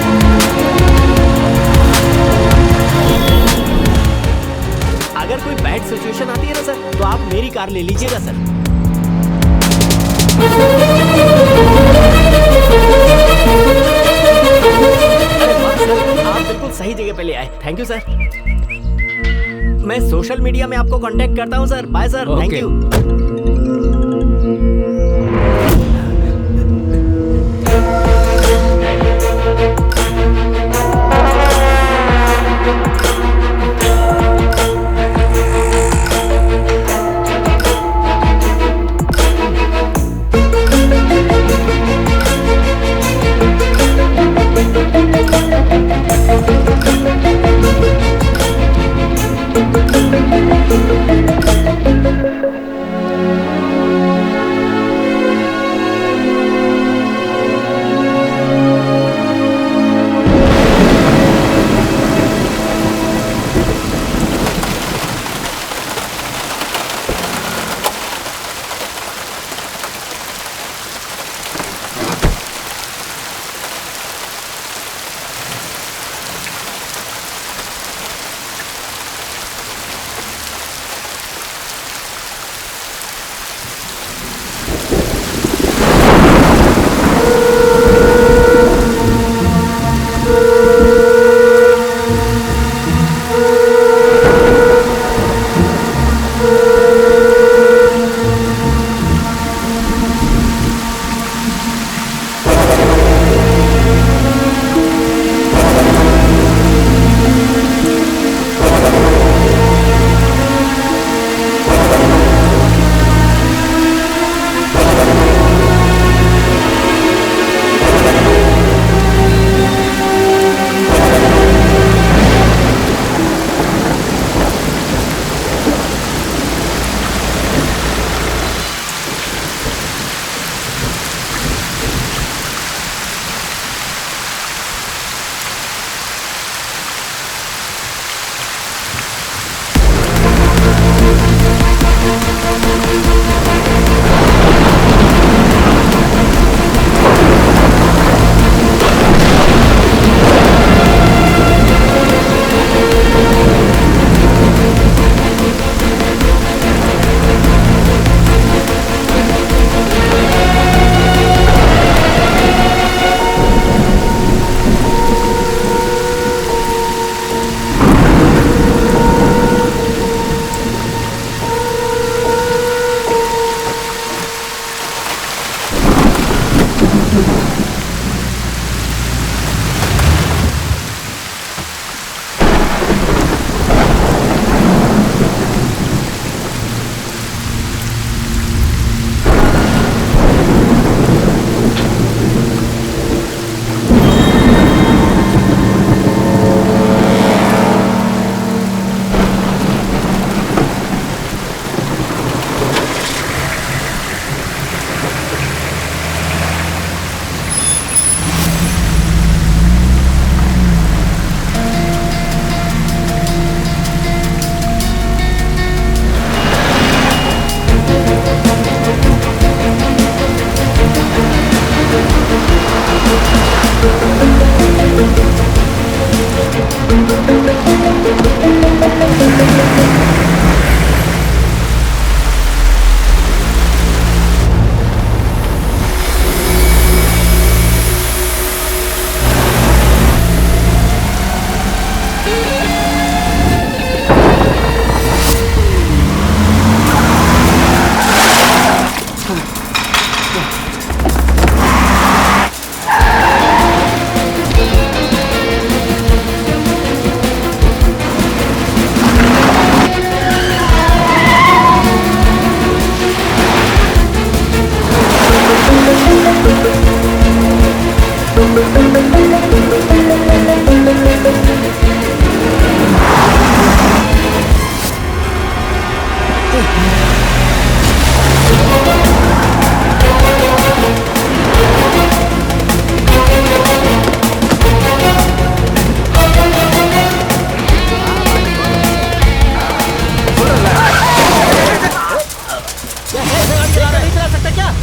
अगर कोई बैड सिचुएशन आती है ना सर, तो आप मेरी कार ले लीजिएगा सर। अरे वाह सर, आप बिल्कुल सही जगह पे ले आए, थैंक यू सर। मैं सोशल मीडिया में आपको कांटेक्ट करता हूँ sir. Bye sir, thank you.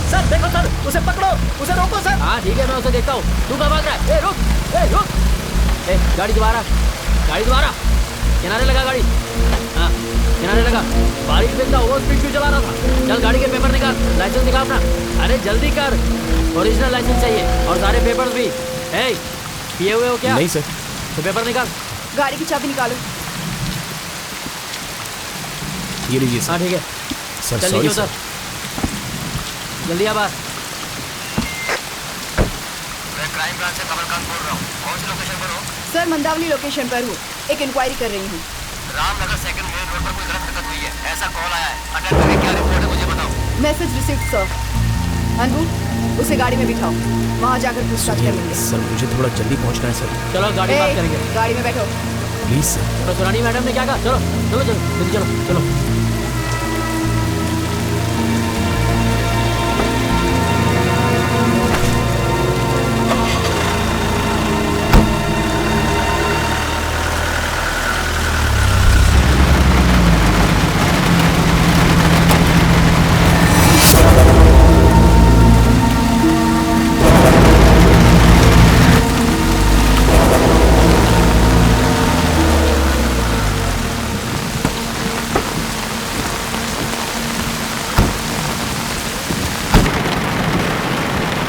Sir देखो सर, उसे पकड़ो, उसे रोको सर। हाँ ठीक है, मैं उसे देखता हूँ। तू कहाँ भाग रहा है? ए रुक, ए रुक, ए गाड़ी दोबारा, गाड़ी दोबारा, किनारे लगा गाड़ी। हाँ किनारे लगा। बारिश में इतना ओवर स्पीड क्यों चला रहा था? चल गाड़ी के पेपर निकाल, लाइसेंस दिखा अपना। अरे जल्दी कर, ओरिजिनल लाइसेंस चाहिए और सारे पेपर्स भी। ए पिए हुए हो क्या? नहीं सर। तो पेपर निकाल। गाड़ी की चाबी निकालो। ये लीजिए सर। हाँ ठीक है, सर चल सॉरी लीजिए सर। उधर, जल्दी आ बाहर। मैं क्राइम ब्रांच से कमलकांत बोल रहा हूँ। कौन सी लोकेशन पर हो? सर मंदावली लोकेशन पर हूँ, एक इंक्वायरी कर रही हूँ। रामनगर सेकंड मेन रोड पर कोई गलत हरकत हुई है, ऐसा कॉल आया है। अटेंड करके क्या रिपोर्ट है मुझे बताओ। Message received sir. अनबू, उसे गाड़ी में बिठाओ, वहाँ जाकर पूछताछ करेंगे। सर मुझे थोड़ा जल्दी पहुंचना है सर। चलो गाड़ी बात करेंगे। गाड़ी में बैठो। Please sir. तो सुरानी मैडम ने क्या कहा? चलो चलो चलो जल्दी चलो चलो।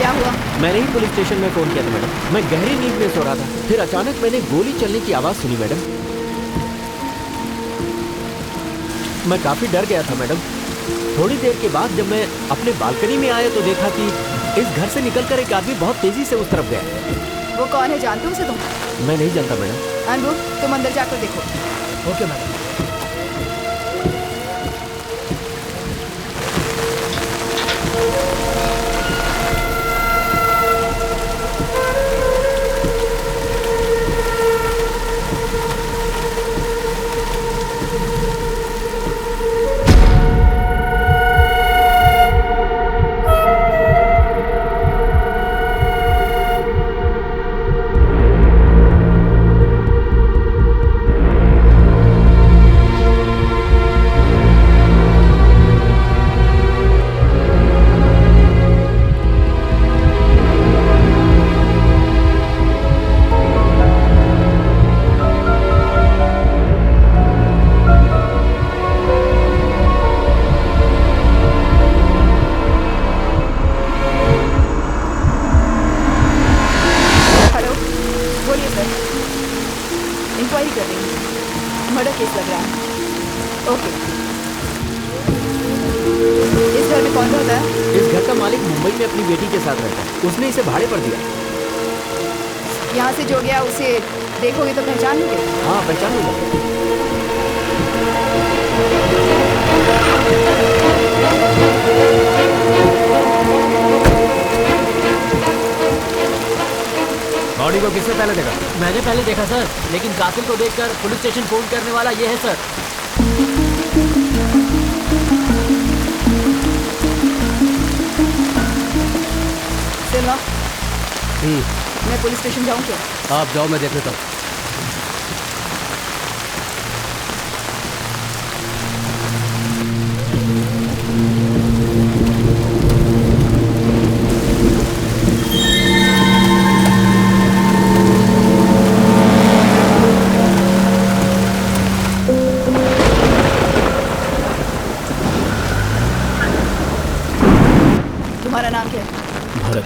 क्या हुआ? मैंने ही पुलिस स्टेशन में फोन किया था मैडम। मैं गहरी नींद में सो रहा था, फिर अचानक मैंने गोली चलने की आवाज सुनी मैडम। मैं काफी डर गया था मैडम। थोड़ी देर के बाद जब मैं अपने बालकनी में आया तो देखा कि इस घर से निकलकर एक आदमी बहुत तेजी से उस तरफ गया। वो कौन है, जानते हो उसे तुम? मैं नहीं जानता मैडम। अनबू, तुम अंदर जाकर देखो। Okay madam. इंक्वायरी कर रही हूँ, मर्डर केस लग रहा है। ओके, इस घर में कौन रहता है? इस घर का मालिक मुंबई में अपनी बेटी के साथ रहता है। उसने इसे भाड़े पर दिया। यहाँ से जो गया उसे देखोगे तो पहचान लोगे? हाँ पहचान लूंगा। बॉडी को किसने पहले देखा? मैंने पहले देखा सर, लेकिन कातिल को देखकर पुलिस स्टेशन फोन करने वाला ये है सर। सिल्वा, मैं पुलिस स्टेशन जाऊँ क्या? आप जाओ, मैं देख लेता हूँ। तुम्हारा नाम क्या है? भरत।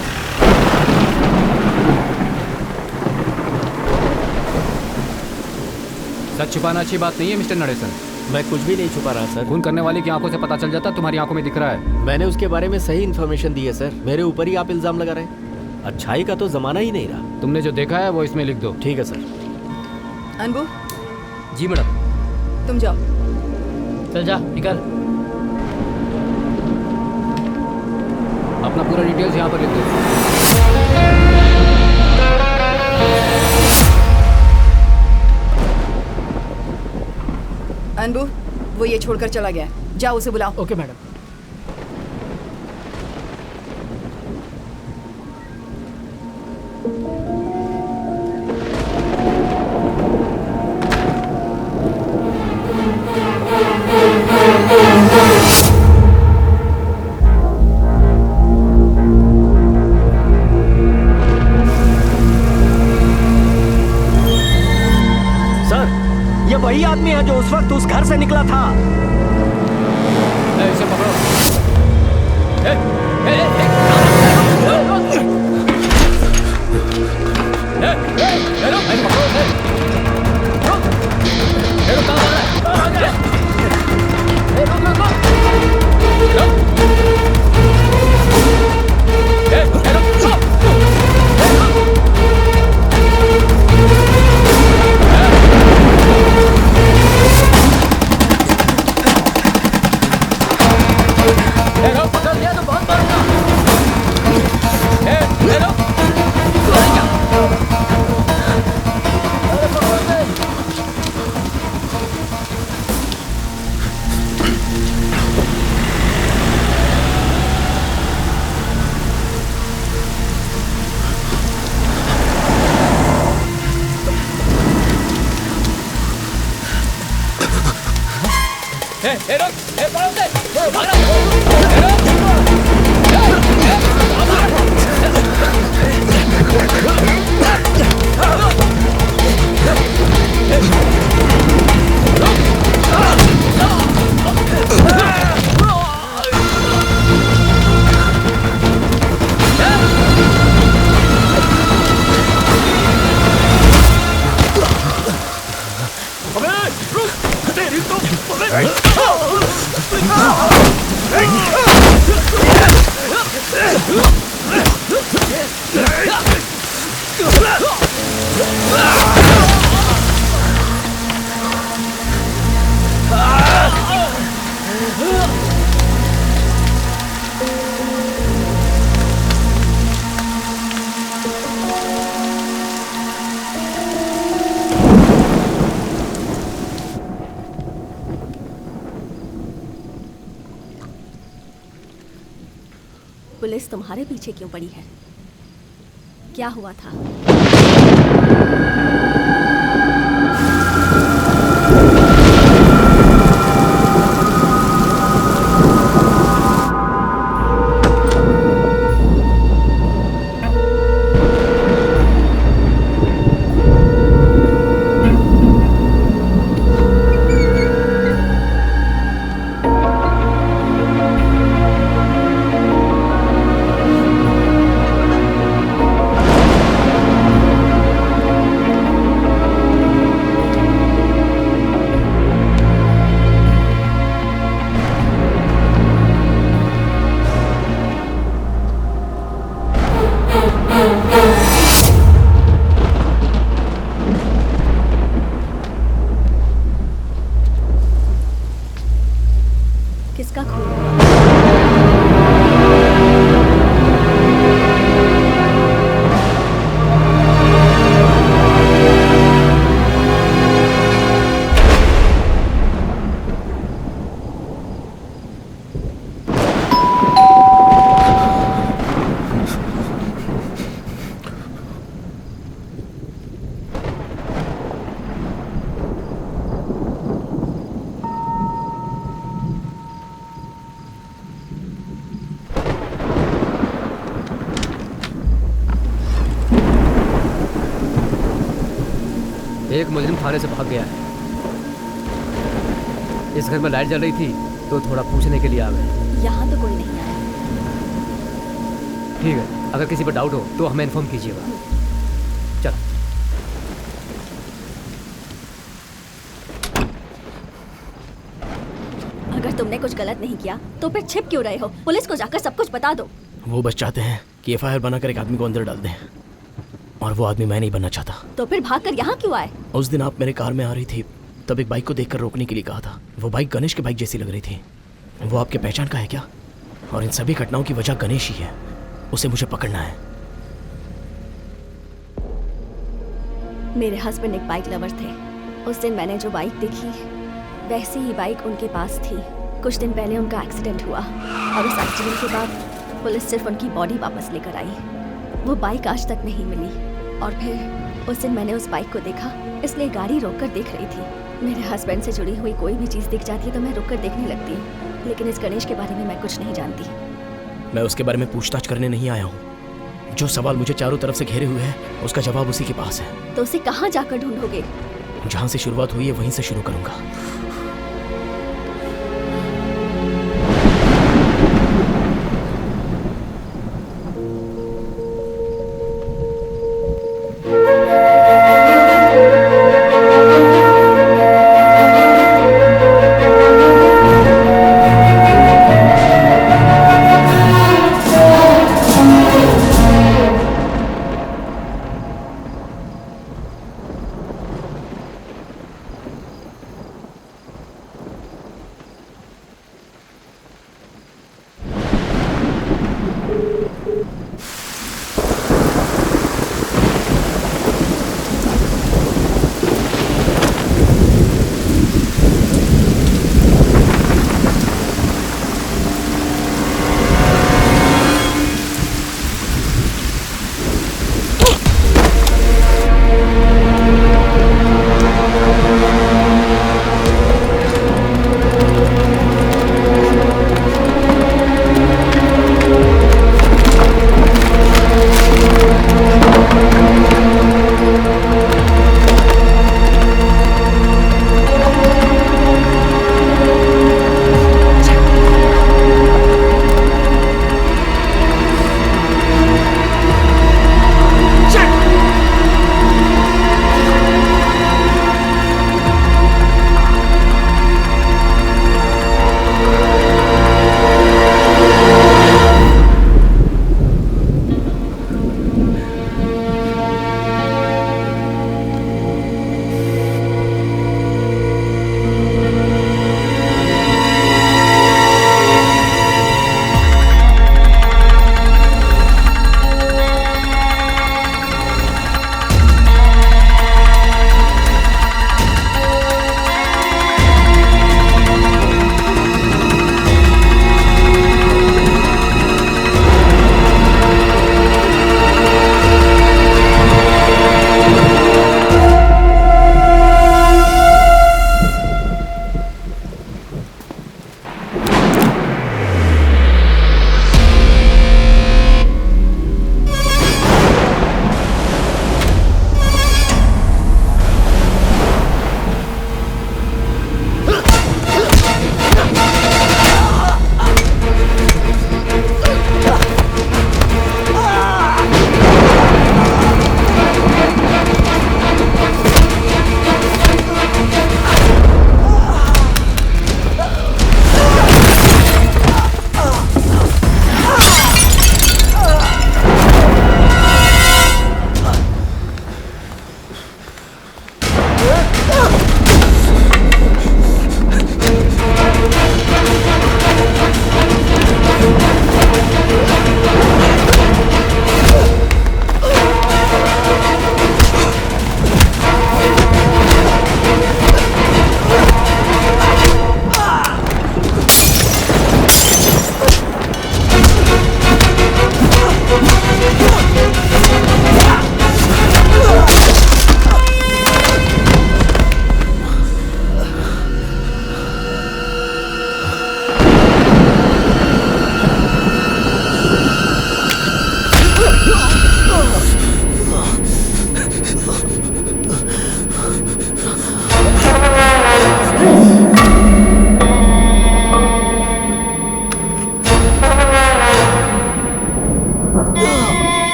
सच छुपाना अच्छी बात नहीं है मिस्टर नरेशन। मैं कुछ भी नहीं छुपा रहा सर। खून करने वाले की आंखों से पता चल जाता, तुम्हारी आंखों में दिख रहा है। मैंने उसके बारे में सही इन्फॉर्मेशन दी है सर। मेरे ऊपर ही आप इल्जाम लगा रहे हैं। अच्छाई का तो जमाना ही नहीं रहा। तुमने जो देखा है वो इसमें लिख दो। ठीक है सर। अनबू, जी मैडम। तुम जाओ। चल जा निकल। अपना पूरा डिटेल्स यहाँ पर लिख दो। अनबू, वो ये छोड़कर चला गया। जाओ उसे बुलाओ। Okay madam. ये वही आदमी है जो उस वक्त उस घर से निकला था। इसे पकड़ो। पुलिस तुम्हारे पीछे क्यों पड़ी है? क्या हुआ था? किसका खून हुआ? एक मुजरिम थाने से भाग गया है। इस घर में लाइट जल रही थी तो थोड़ा पूछने के लिए आ गए। यहाँ तो कोई नहीं आया। ठीक है, अगर किसी पर डाउट हो तो हमें इन्फॉर्म कीजिएगा। चलो। अगर तुमने कुछ गलत नहीं किया तो फिर छिप क्यों रहे हो? पुलिस को जाकर सब कुछ बता दो। वो बस चाहते हैं कि एफआईआर बनाकर एक आदमी को अंदर डाल दें, और वो आदमी मैं नहीं बनना चाहता। तो फिर भागकर यहाँ क्यों आए? उस दिन आप मेरे कार में आ रही थी, तब एक बाइक को देखकर रोकने के लिए कहा था। वो बाइक गणेश की बाइक जैसी लग रही थी। वो आपके पहचान का है क्या? और इन सभी घटनाओं की वजह गणेश ही है। उसे मुझे पकड़ना है। मेरे हस्बैंड एक बाइक लवर थे। उस दिन मैंने जो बाइक देखी वैसे ही बाइक उनके पास थी। कुछ दिन पहले उनका एक्सीडेंट हुआ और उस एक्सीडेंट के बाद पुलिस सिर्फ उनकी बॉडी वापस लेकर आई। वो बाइक आज तक नहीं मिली और फिर उस दिन मैंने उस बाइक को देखा, इसलिए गाड़ी रोककर देख रही थी। मेरे हस्बैंड से जुड़ी हुई कोई भी चीज़ दिख जाती है तो मैं रुककर देखने लगती हूँ, लेकिन इस गणेश के बारे में मैं कुछ नहीं जानती। मैं उसके बारे में पूछताछ करने नहीं आया हूँ। जो सवाल मुझे चारों तरफ से घेरे हुए हैं उसका जवाब उसी के पास है। तो उसे कहाँ जाकर ढूंढोगे? जहाँ से शुरुआत हुई है वहीं से शुरू करूंगा।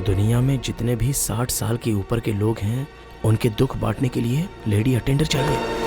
दुनिया में जितने भी 60 साल के ऊपर के लोग हैं उनके दुख बांटने के लिए लेडी अटेंडर चाहिए।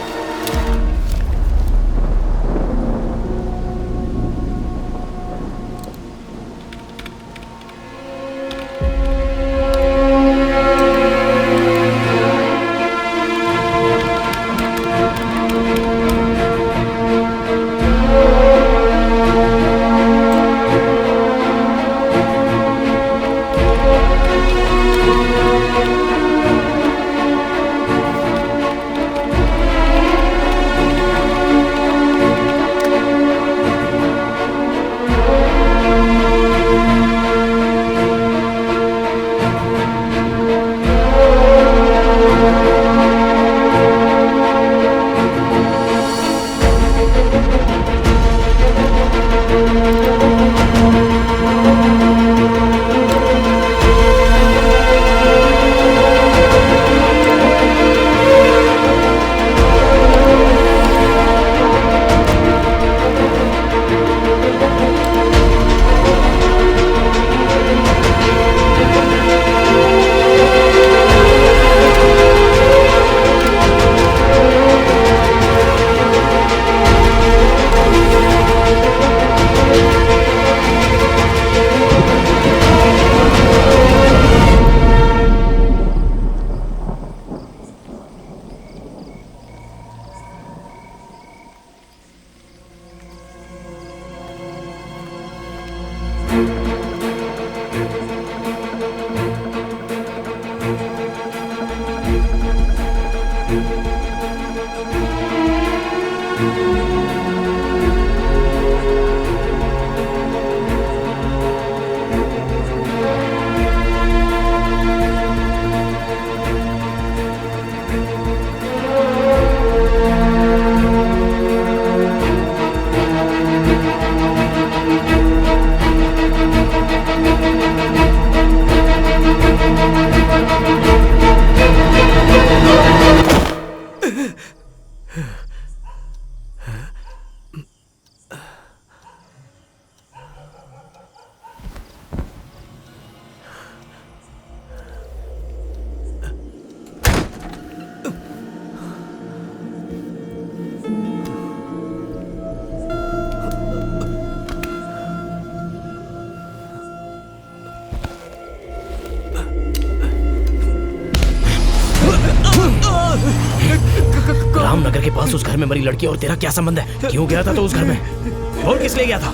रामनगर के पास उस घर में मरी लड़की और तेरा क्या संबंध है? क्यों गया था तो उस घर में? और किस लिए गया था?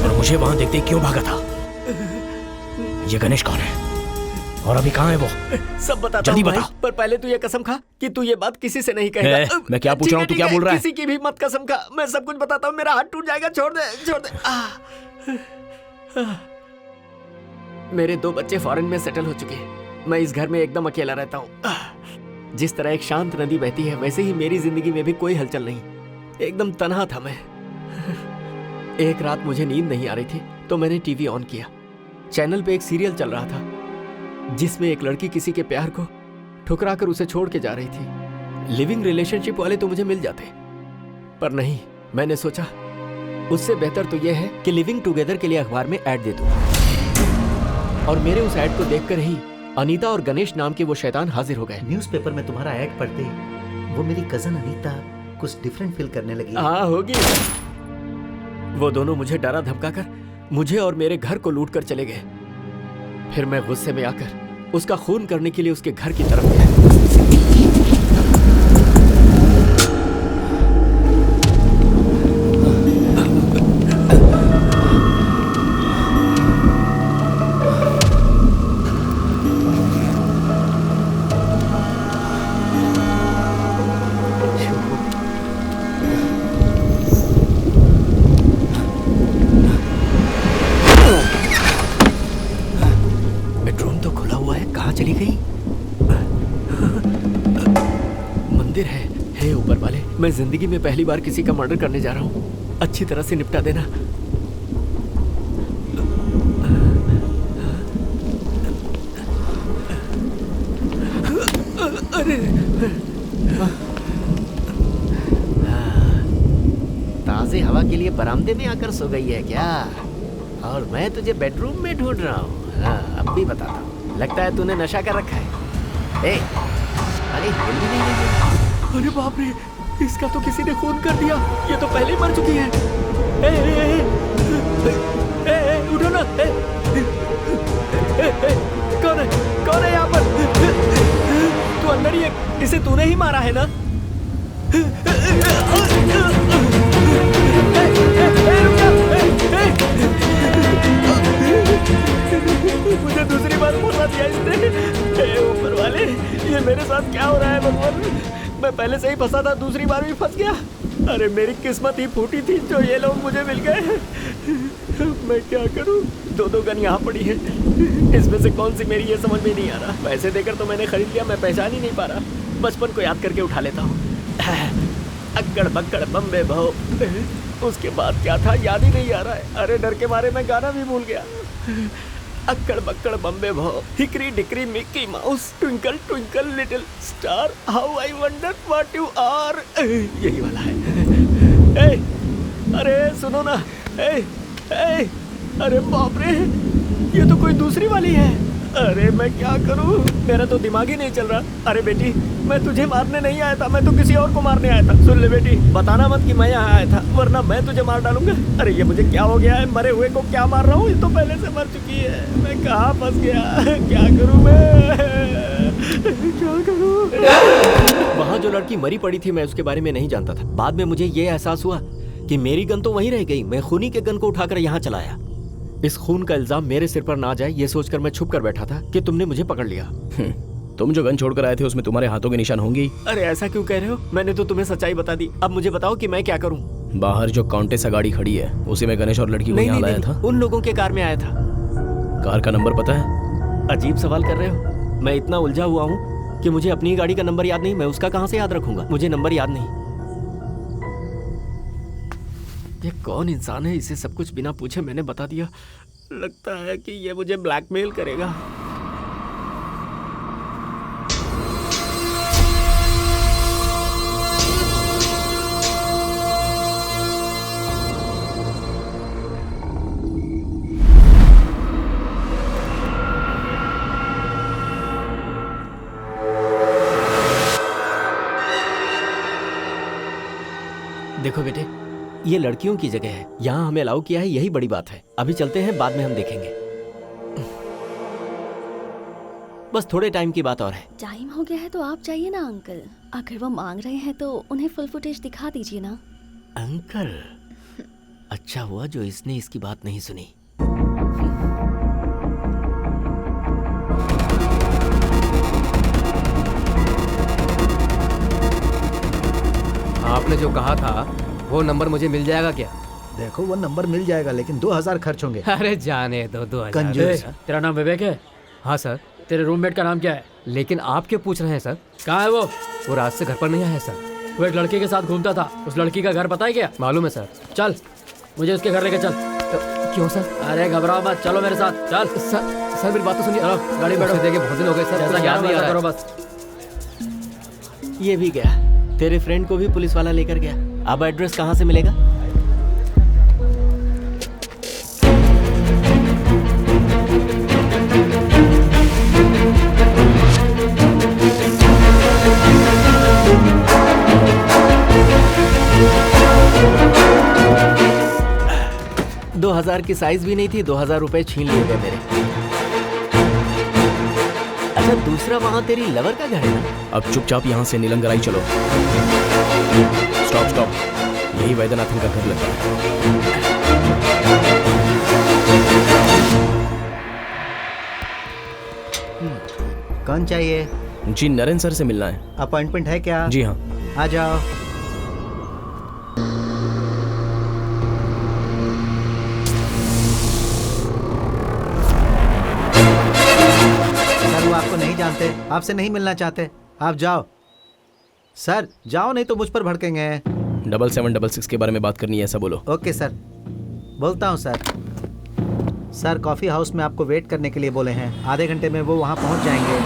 और मुझे वहां देखते क्यों भागा था? ये गणेश कौन है और अभी कहाँ है वो? सब बताता जल्दी हूँ भाई, बता। पर पहले तू ये कसम खा कि तू ये बात किसी से नहीं कहेगा। मैं क्या पूछ रहा हूँ, तू क्या बोल रहा है? किसी की भी मत कसम खा, मैं सब कुछ बताता हूँ। मेरा हाथ टूट जाएगा, छोड़ दे छोड़ दे। मेरे 2 बच्चे फॉरेन में सेटल हो चुके हैं। मैं इस घर में एकदम अकेला रहता हूँ। जिस तरह एक शांत नदी बहती है वैसे ही मेरी जिंदगी में भी कोई हलचल नहीं, एकदम तन्हा था मैं। एक रात मुझे नींद नहीं आ रही थी तो मैंने टीवी ऑन किया। चैनल पे एक सीरियल चल रहा था जिसमें एक लड़की किसी के प्यार को ठुकरा कर उसे छोड़ के जा रही थी। लिविंग रिलेशनशिप वाले तो मुझे मिल जाते, पर नहीं, मैंने सोचा उससे बेहतर तो यह है कि लिविंग टुगेदर के लिए अखबार में ऐड दे दूं। और मेरे उस ऐड को देखकर ही अनीता और गणेश नाम के वो शैतान हाजिर हो गए। न्यूज़पेपर में तुम्हारा ऐड पढ़ते वो मेरी कजन अनीता कुछ डिफरेंट फील करने लगी। हाँ होगी। वो दोनों मुझे डरा धमका कर मुझे और मेरे घर को लूट कर चले गए। फिर मैं गुस्से में आकर उसका खून करने के लिए उसके घर की तरफ गया। मैं जिंदगी में पहली बार किसी का मर्डर करने जा रहा हूँ। अच्छी तरह से निपटा देना। अरे ताज़ी हवा के लिए बरामदे में आकर सो गई है क्या? और मैं तुझे बेडरूम में ढूंढ रहा हूँ। हाँ, अब भी बताता हूँ। लगता है तूने नशा कर रखा है। ए, अरे हिल भी नहीं रही है। अरे बाप रे, इसका तो किसी ने खून कर दिया। ये तो पहले ही मर चुकी है। ए, ए, ए, ए, ए, उठो ना। ए, ए, ए, कौन है? कौन है यहाँ पर? तू अंदर ही है। इसे तूने ही मारा है ना? मुझे दूसरी बार फंसा दिया इसने। ऊपर वाले, ये मेरे साथ क्या हो रहा है भगवान? मैं पहले से ही फंसा था, दूसरी बार भी फंस गया। अरे मेरी किस्मत ही फूटी थी जो ये लोग मुझे मिल गए। मैं क्या करूं? दो गन यहाँ पड़ी है। इसमें से कौन सी मेरी ये समझ में नहीं आ रहा। पैसे देकर तो मैंने खरीद लिया, मैं पहचान ही नहीं पा रहा। बचपन को याद करके उठा लेता हूँ। अक्कड़ बक्कड़ बम्बे भो। उसके बाद क्या था याद ही नहीं आ रहा है। अरे डर के मारे मैं गाना भी भूल गया। अक्कड़ बक्कड़ बम्बे भो, hickory dickory Mickey Mouse, twinkle twinkle little star, how I wonder what you are. यही वाला है। ए, अरे सुनो ना। ए, ए, अरे बाप रे, ये तो कोई दूसरी वाली है। अरे मैं क्या करूं? मेरा तो दिमाग ही नहीं चल रहा। अरे बेटी, मैं तुझे मारने नहीं आया था, मैं तो किसी और को मारने आया था। सुन ले बेटी, बताना मत कि मैं यहाँ आया था, वरना मैं तुझे मार डालूंगा। अरे ये मुझे क्या हो गया है? मरे हुए को क्या मार रहा हूँ? ये तो पहले से मर चुकी है। मैं कहाँ फंस गया? क्या करूँ मैं? क्या करूँ? वहाँ जो लड़की मरी पड़ी थी, मैं उसके बारे में नहीं जानता था। बाद में मुझे ये एहसास हुआ कि मेरी गन तो वहीं रह गई। मैं खूनी के गन को उठाकर यहाँ चलाया। इस खून का इल्जाम मेरे सिर पर ना जाए, ये सोचकर मैं छुप कर बैठा था कि तुमने मुझे पकड़ लिया। तुम जो गन छोड़कर आए थे उसमें तुम्हारे हाथों के निशान होंगे। अरे ऐसा क्यों कह रहे हो? मैंने तो तुम्हें सच्चाई बता दी। अब मुझे बताओ कि मैं क्या करूं? बाहर जो काउंटेसा गाड़ी खड़ी है, उसी में गणेश और लड़की को यहाँ लाया था। उन लोगों के कार में आया था। कार का नंबर पता है? अजीब सवाल कर रहे हो। मैं इतना उलझा हुआ हूँ कि मुझे अपनी गाड़ी का नंबर याद नहीं। मैं उसका कहाँ से याद रखूंगा? मुझे नंबर याद नहीं। ये कौन इंसान है? इसे सब कुछ बिना पूछे मैंने बता दिया। लगता है कि ये मुझे ब्लैकमेल करेगा। देखो बेटे, ये लड़कियों की जगह है। यहाँ हमें अलाउ किया है, यही बड़ी बात है। अभी चलते हैं, बाद में हम देखेंगे। बस थोड़े टाइम की बात और है। टाइम हो गया है तो आप जाइए ना अंकल। अगर वो मांग रहे हैं तो उन्हें फुल फुटेज दिखा दीजिए ना। अंकल? अच्छा हुआ जो इसने इसकी बात नहीं सुनी। आपने जो कहा था वो नंबर मुझे मिल जाएगा क्या? देखो वो नंबर मिल जाएगा, लेकिन 2000 खर्च होंगे। अरे जाने दो, 2000। कंजूस। तेरा नाम विवेक है? हाँ सर। तेरे रूममेट का नाम क्या है? लेकिन आप क्यों पूछ रहे हैं सर? कहाँ है वो? वो रात से घर पर नहीं आया सर। वो एक लड़की के साथ घूमता था। उस लड़की का घर पता है क्या? मालूम है सर। चल, मुझे उसके घर लेके चल। क्यों सर? अरे घबराओ मत, चलो मेरे साथ। चल सर मेरी बात तो सुनिए। चलो गाड़ी बैठो। देखे बहुत दिन हो गए सर, जैसा याद नहीं आ रहा करो है। बस। ये भी गया। तेरे फ्रेंड को भी पुलिस वाला लेकर गया। अब एड्रेस कहाँ से मिलेगा? $2000 की साइज भी नहीं थी, 2000 रुपए छीन लिए गए मेरे। अच्छा, दूसरा वहां तेरी लवर का घर है ना? अब चुपचाप यहाँ से नीलंगराई चलो। स्टॉप स्टॉप, यही वैद्यनाथन का घर लगता है। कौन चाहिए? जी नरेन सर से मिलना है। अपॉइंटमेंट है क्या? जी हाँ। आ जाओ। सर वो आपको नहीं जानते, आपसे नहीं मिलना चाहते। आप जाओ सर, जाओ, नहीं तो मुझ पर भड़केंगे। 7766 के बारे में बात करनी है, ऐसा बोलो। ओके सर, बोलता हूँ सर। सर कॉफ़ी हाउस में आपको वेट करने के लिए बोले हैं। आधे घंटे में वो वहाँ पहुँच जाएंगे।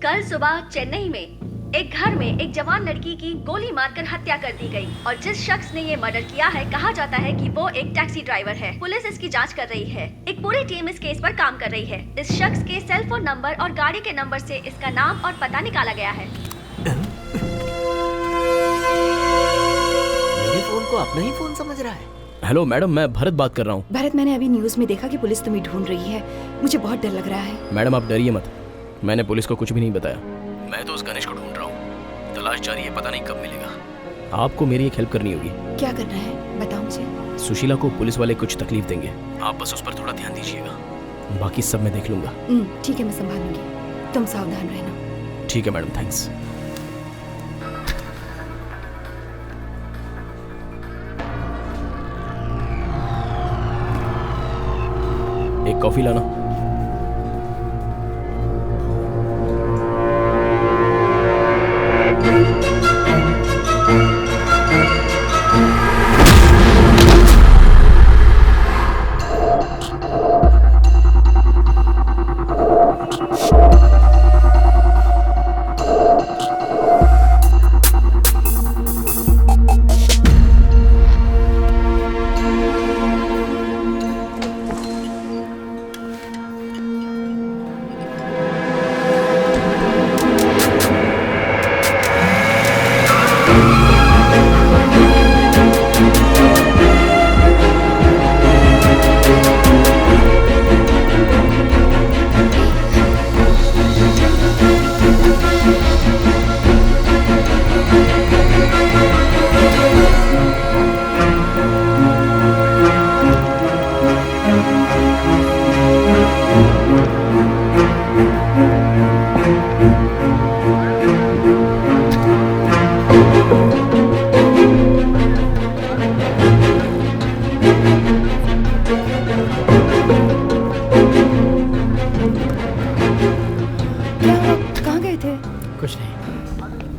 कल सुबह चेन्नई में एक घर में एक जवान लड़की की गोली मारकर हत्या कर दी गई और जिस शख्स ने ये मर्डर किया है कहा जाता है कि वो एक टैक्सी ड्राइवर है। पुलिस इसकी जांच कर रही है। एक पूरी टीम इस केस पर काम कर रही है। इस शख्स के सेल फोन नंबर और गाड़ी के नंबर से इसका नाम और पता निकाला गया है। मेरे फोन को अपना ही फोन समझ रहा है। हेलो मैडम, मैं भरत बात कर रहा हूँ। भरत, मैंने अभी न्यूज में देखा कि पुलिस तुम्हें ढूंढ रही है। मुझे बहुत डर लग रहा है। मैडम आप डरिए मत, मैंने पुलिस को कुछ भी नहीं बताया। मैं तो उस गणेश को ढूंढ रहा हूँ। तलाश जारी है, पता नहीं कब मिलेगा। आपको मेरी एक हेल्प करनी होगी। क्या करना है बताओ मुझे। सुशीला को पुलिस वाले कुछ तकलीफ देंगे, आप बस उस पर थोड़ा ध्यान दीजिएगा। बाकी सब मैं देख लूंगा। ठीक है, मैं संभालूंगी। तुम सावधान रहना। ठीक है मैडम, थैंक्स। एक कॉफी लाना।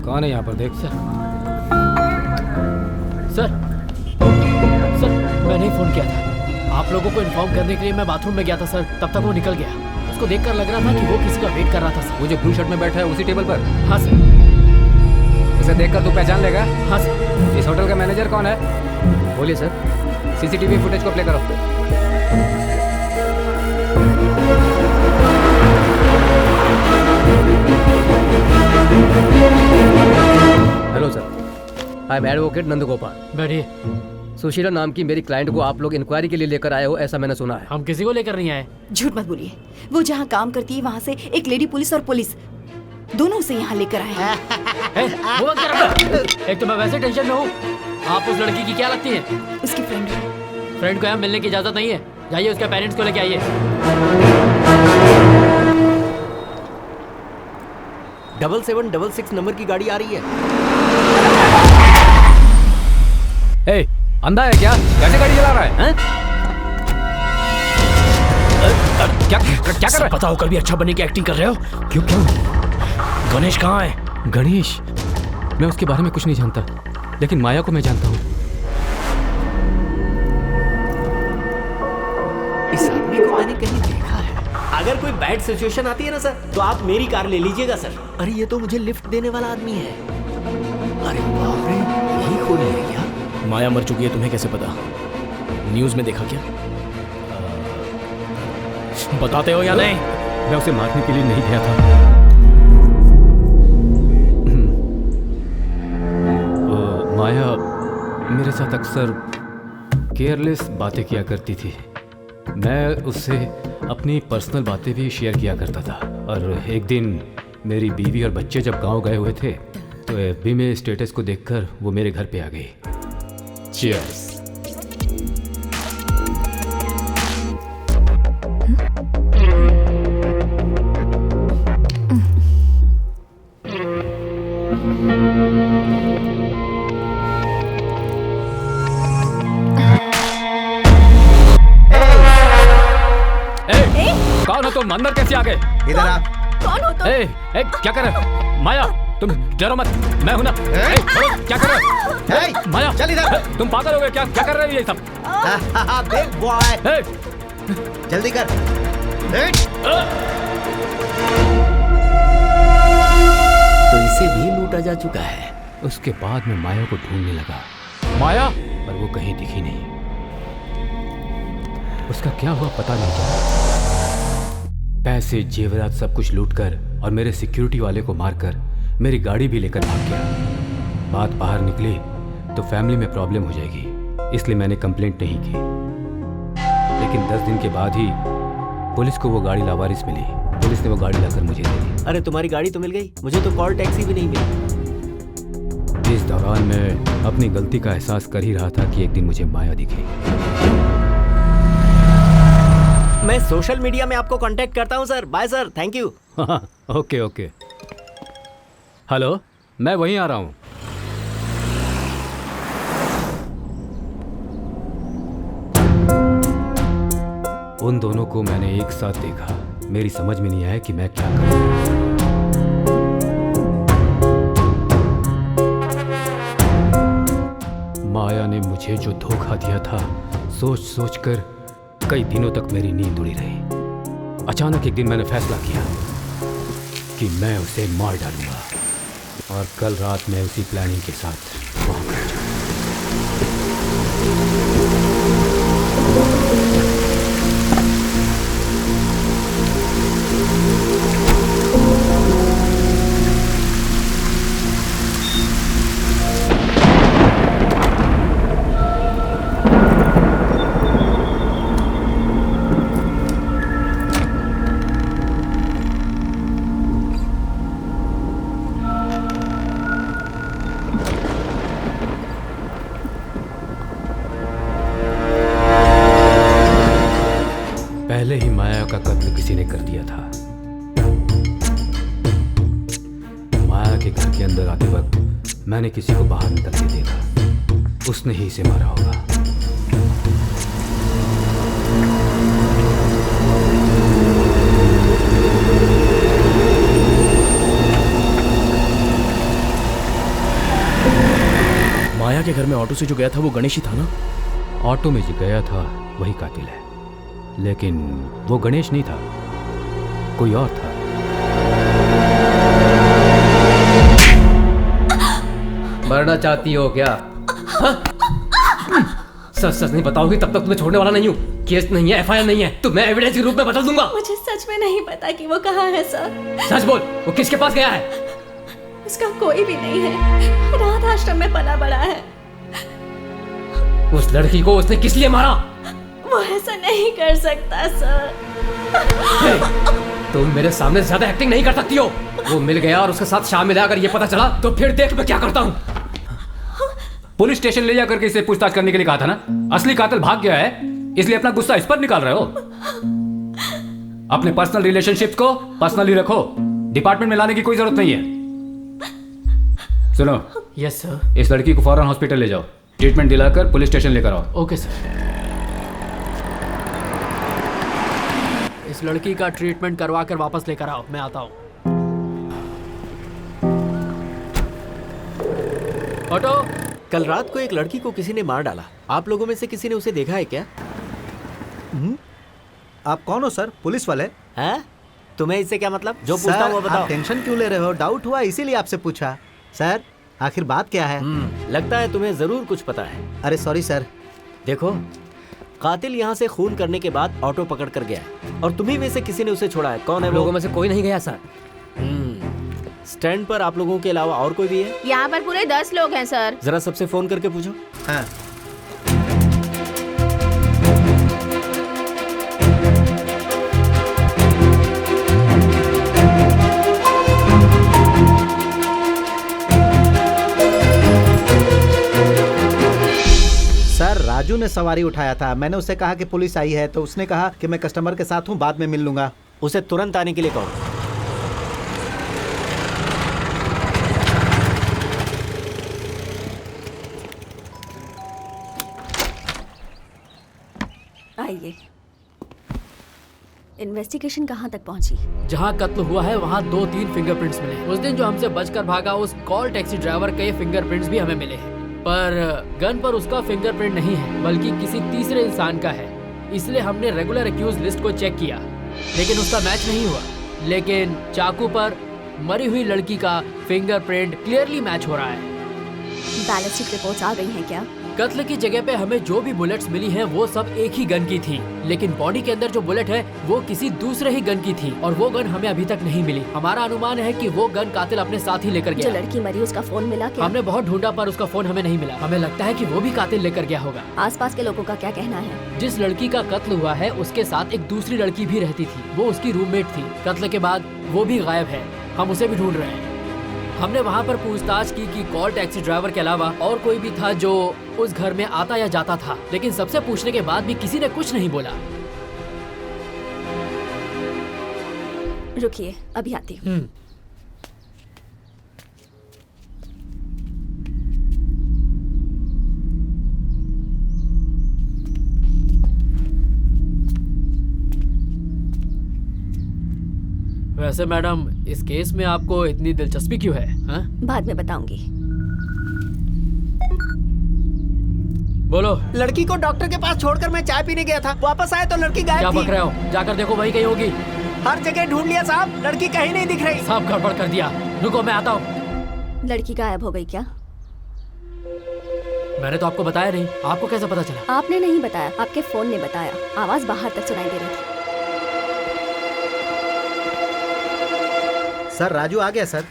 कौन है यहाँ पर? देख सर, मैंने ही फोन किया था। आप लोगों को इन्फॉर्म करने के लिए मैं बाथरूम में गया था सर, तब तक वो निकल गया। उसको देखकर लग रहा था कि वो किसी का वेट कर रहा था सर। वो जो ब्लू शर्ट में बैठा है उसी टेबल पर? हाँ सर। उसे देखकर तू पहचान लेगा? हाँ सर। इस होटल का मैनेजर कौन है? बोलिए सर। सीसीटीवी फुटेज को प्ले करो। Hello sir, I am advocate Nandgopal. बैठिए। सुशीला नाम की मेरी क्लाइंट को आप लोग इंक्वायरी के लिए लेकर आए हो, ऐसा मैंने सुना है। हम किसी को लेकर नहीं आए। झूठ मत बोलिए। वो जहाँ काम करती है वहाँ से एक लेडी पुलिस और पुलिस दोनों से यहाँ लेकर आए हैं। वो क्या रहा? एक तो मैं वैसे टेंशन में हूँ, आप उस लड़की की क्या लगती है? उसकी फ्रेंड। फ्रेंड को यहाँ मिलने की इजाजत नहीं है। जाइए उसके पेरेंट्स को लेके आइए। 7766 नंबर की गाड़ी आ रही है। ए, अंधा है क्या? कैसे गाड़ी चला रहा है? क्या कर रहा है? पता होकर भी अच्छा बनने की एक्टिंग कर रहे हो? क्यों? गणेश कहाँ है? गणेश? मैं उसके बारे में कुछ नहीं जानता, लेकिन माया को मैं जानता हूँ। इस आदमी को मैंने कहीं देखा है। अगर कोई बैड सिचुएशन आती है ना सर, तो आप मेरी कार ले लीजिएगा सर। अरे ये तो मुझे लिफ्ट देने वाला आदमी है। अरे बाप रे, यही खून है क्या? माया मर चुकी है, तुम्हें कैसे पता? न्यूज में देखा क्या? बताते हो या नहीं? मैं उसे मारने के लिए नहीं गया था। माया मेरे साथ अक्सर केयरलेस बातें किया करती थी। मैं उससे अपनी पर्सनल बातें भी शेयर किया करता था। और एक दिन मेरी बीवी और बच्चे जब गांव गए हुए थे तो एफबी में स्टेटस को देखकर वो मेरे घर पे आ गई। चीयर्स। कौन हो तुम? अंदर कैसे आ गए? इधर आ। कौन हो तुम? ए, क्या कर रहे हो? माया, तुम डरो मत, मैं हूं ना। क्या कर रहे हो? माया, चल इधर। तुम पागल हो गए क्या? क्या कर रहे हो ये सब? बिग बॉय, जल्दी कर। तो इसे भी लूट लूटा जा चुका है। उसके बाद मैं माया को ढूंढने लगा, माया, पर वो कहीं दिखी नहीं। उसका क्या हुआ पता नहीं चला। पैसे, जेवरात सब कुछ लूटकर और मेरे सिक्योरिटी वाले को मारकर मेरी गाड़ी भी लेकर भाग गया। बात बाहर निकली तो फैमिली में प्रॉब्लम हो जाएगी, इसलिए मैंने कंप्लेंट नहीं की। लेकिन 10 दिन के बाद ही पुलिस को वो गाड़ी लावारिस मिली। पुलिस ने वो गाड़ी लाकर मुझे दे दी। अरे तुम्हारी गाड़ी तो मिल गई, मुझे तो कॉल टैक्सी भी नहीं मिली। इस दौरान मैं अपनी गलती का एहसास कर ही रहा था कि एक दिन मुझे माया दिखेगी। मैं सोशल मीडिया में आपको कांटेक्ट करता हूं sir. Bye sir, thank you. Okay okay. Hello, मैं वहीं आ रहा हूँ। उन दोनों को मैंने एक साथ देखा। मेरी समझ में नहीं आया कि मैं क्या करूं। माया ने मुझे जो धोखा दिया था, सोच सोच कर कई दिनों तक मेरी नींद उड़ी रही। अचानक एक दिन मैंने फैसला किया कि मैं उसे मार डालूंगा और कल रात मैं उसी प्लानिंग के साथ वहां पहुंचा। पहले ही माया का कत्ल किसी ने कर दिया था। माया के घर के अंदर आते वक्त मैंने किसी को बाहर निकलते देखा। उसने ही इसे मारा होगा। माया के घर में ऑटो से जो गया था वो गणेश ही था ना? ऑटो में जो गया था वही कातिल है, लेकिन वो गणेश नहीं था, कोई और था। मरना चाहती हो क्या? सच सच नहीं बताओगी तब तक तुम्हें छोड़ने वाला नहीं हूँ। केस नहीं है, एफआईआर नहीं है, तो मैं एविडेंस के रूप में बदल दूंगा। मुझे सच में नहीं पता कि वो कहाँ है सर। सच बोल, वो किसके पास गया है? उसका कोई भी नहीं है, रात आश्रम में पला बड़ा है। उस लड़की को उसने किस लिए मारा? वो ऐसा नहीं कर सकता सर। तुम मेरे सामने ज्यादा एक्टिंग नहीं कर सकती हो। वो मिल गया और उसके साथ शामिल है, अगर ये पता चला तो फिर देख मैं क्या करता हूँ। पुलिस स्टेशन ले जाकर के इसे पूछताछ करने के लिए कहा था ना। असली कातिल भाग गया है, इसलिए अपना गुस्सा इस पर निकाल रहे हो। अपने पर्सनल रिलेशनशिप को पर्सनली रखो, डिपार्टमेंट में लाने की कोई जरूरत नहीं है। सुनो। Yes sir. इस लड़की को फौरन हॉस्पिटल ले जाओ, ट्रीटमेंट दिलाकर पुलिस स्टेशन लेकर आओ। Okay sir. इस लड़की का ट्रीटमेंट करवा कर वापस लेकर आओ, मैं आता हूँ। ऑटो। कल रात को एक लड़की को किसी ने मार डाला। आप लोगों में से किसी ने उसे देखा है क्या? आप कौन हो सर? पुलिस वाले? हैं? तुम्हें इससे क्या मतलब? जो पूछता हूँ वो बताओ। आप टेंशन क्यों ले रहे हो? डाउट हुआ इसीलिए आपसे पूछा। सर आखिर बात क्या है? लगता है तुम्हें जरूर कुछ पता है। अरे सॉरी सर। देखो, कातिल यहाँ से खून करने के बाद ऑटो पकड़ कर गया और तुम्ही में से किसी ने उसे छोड़ा है। कौन है वो? लोगों में से कोई नहीं गया सर। स्टैंड पर आप लोगों के अलावा और कोई भी है? यहाँ पर पूरे 10 लोग हैं सर। जरा सबसे फोन करके पूछो। हाँ। सर राजू ने सवारी उठाया था। मैंने उससे कहा कि पुलिस आई है, तो उसने कहा कि मैं कस्टमर के साथ हूँ, बाद में मिल लूंगा। उसे तुरंत आने के लिए कहो। आइए। इन्वेस्टिगेशन कहाँ तक पहुँची? जहाँ कत्ल हुआ है वहाँ 2-3 फिंगरप्रिंट्स मिले। उस दिन जो हमसे बचकर भागा उस कॉल टैक्सी ड्राइवर के फिंगरप्रिंट्स भी हमें मिले हैं, पर गन पर उसका फिंगरप्रिंट नहीं है, बल्कि किसी तीसरे इंसान का है। इसलिए हमने रेगुलर एक्यूज लिस्ट को चेक किया, लेकिन उसका मैच नहीं हुआ। लेकिन चाकू पर मरी हुई लड़की का फिंगरप्रिंट क्लियरली मैच हो रहा है। बैलिस्टिक रिपोर्ट्स आ गई हैं क्या? कत्ल की जगह पे हमें जो भी बुलेट्स मिली हैं वो सब एक ही गन की थी, लेकिन बॉडी के अंदर जो बुलेट है वो किसी दूसरे ही गन की थी और वो गन हमें अभी तक नहीं मिली। हमारा अनुमान है कि वो गन कातिल अपने साथ ही लेकर जो गया। लड़की मरी उसका फोन मिला क्या? हमने बहुत ढूंढा पर उसका फोन हमें नहीं मिला। हमें लगता है कि वो भी कातिल लेकर गया होगा। आसपास के लोगों का क्या कहना है? जिस लड़की का कत्ल हुआ है उसके साथ एक दूसरी लड़की भी रहती थी, वो उसकी रूममेट थी। कत्ल के बाद वो भी गायब है, हम उसे भी ढूंढ रहे हैं। हमने वहाँ पर पूछताछ की कि कॉल टैक्सी ड्राइवर के अलावा और कोई भी था जो उस घर में आता या जाता था, लेकिन सबसे पूछने के बाद भी किसी ने कुछ नहीं बोला। रुकिए, अभी आती हूँ। वैसे मैडम, इस केस में आपको इतनी दिलचस्पी क्यों है? हाँ? बाद में बताऊंगी। बोलो। लड़की को डॉक्टर के पास छोड़कर मैं चाय पीने गया था, वापस आया तो लड़की गायब क्या थी। बक रहे हो? जाकर देखो, वही कहीं होगी। हर जगह ढूंढ लिया साहब, लड़की कहीं नहीं दिख रही। सब गड़बड़ कर दिया। रुको, मैं आता हूँ। लड़की गायब हो गई क्या? मैंने तो आपको बताया नहीं। आपको कैसे पता चला? आपने नहीं बताया, आपके फोन ने बताया। आवाज बाहर तक सुनाई दे रही थी। सर राजू आ गया सर।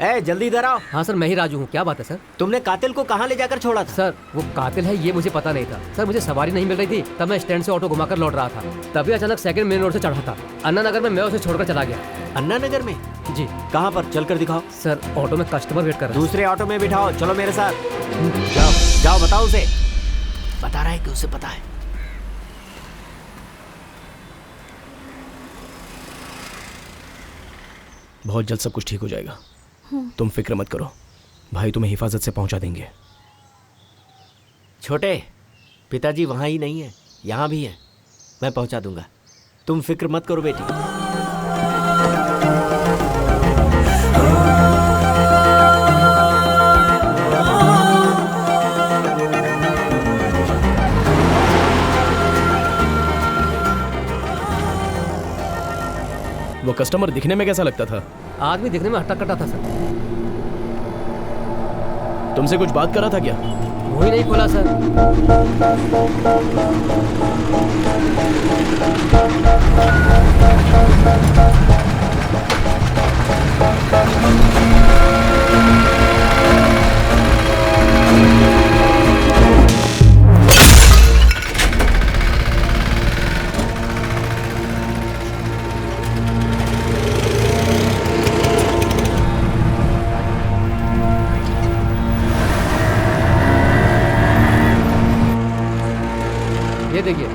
ए जल्दी इधर आओ। हाँ सर, मैं ही राजू हूँ। क्या बात है सर? तुमने कातिल को कहाँ ले जाकर छोड़ा था? सर वो कातिल है ये मुझे पता नहीं था सर। मुझे सवारी नहीं मिल रही थी, तब मैं स्टैंड से ऑटो घुमाकर लौट रहा था, तभी अचानक सेकंड मेन रोड से चढ़ा था। अन्ना नगर में मैं उसे छोड़कर चला गया। अन्ना नगर में? जी। कहाँ पर? चल कर दिखाओ। सर ऑटो में कस्टमर वेट कर रहा है। दूसरे ऑटो में बिठाओ, चलो मेरे साथ। जाओ जाओ, बताओ उसे। बता रहा है कि उसे पता है। बहुत जल्द सब कुछ ठीक हो जाएगा, तुम फिक्र मत करो। भाई तुम्हें हिफाजत से पहुंचा देंगे। छोटे, पिताजी वहाँ ही नहीं है, यहाँ भी है। मैं पहुंचा दूंगा, तुम फिक्र मत करो बेटी। वो कस्टमर दिखने में कैसा लगता था? आदमी दिखने में हट्टा कट्टा था सर। तुमसे कुछ बात कर रहा था क्या? वही नहीं खोला सर। देखिए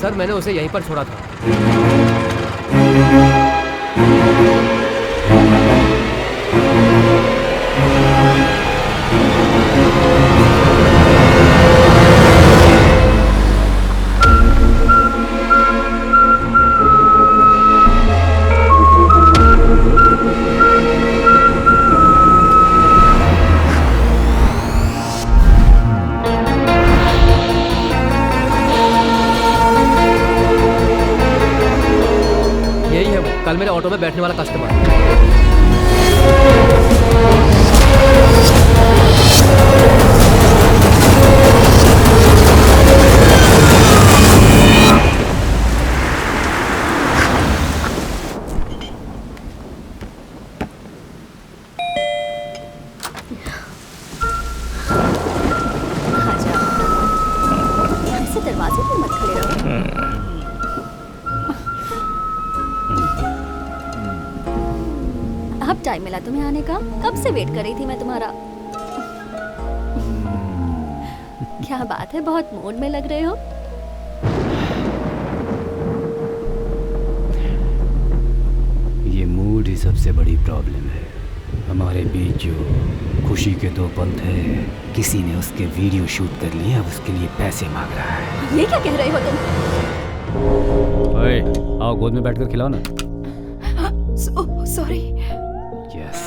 सर, मैंने उसे यहीं पर छोड़ा था। कल मेरे ऑटो में बैठने वाला कस्टमर। ऐसे दरवाजे पर मत खड़े रहो। अब टाइम मिला तुम्हें आने का? कब से वेट कर रही थी मैं तुम्हारा। क्या बात है, बहुत मूड में लग रहे हो। ये मूड ही सबसे बड़ी प्रॉब्लम है। हमारे बीच जो खुशी के दो पल थे, किसी ने उसके वीडियो शूट कर लिए, अब उसके लिए पैसे मांग रहा है। ये क्या कह रहे हो तुम? ओए, आओ गोद में बैठकर खिलाओ ना। सॉरी। यस।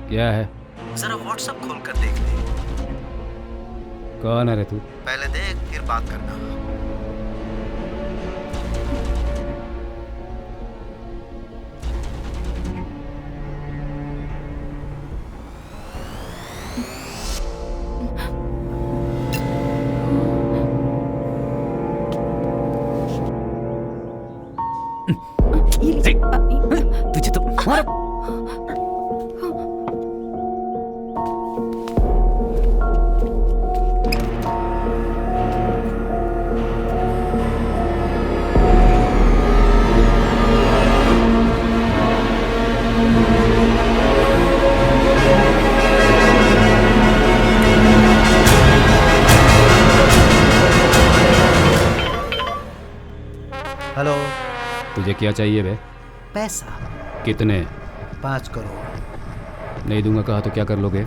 क्या है? जरा व्हाट्सएप खोल कर देख ले। कौन है रे तू? पहले देख फिर बात करना। तुझे तो मार। हेलो। तुझे क्या चाहिए बे? पैसा। कितने? 5 करोड़। नहीं दूंगा कहा तो क्या कर लोगे?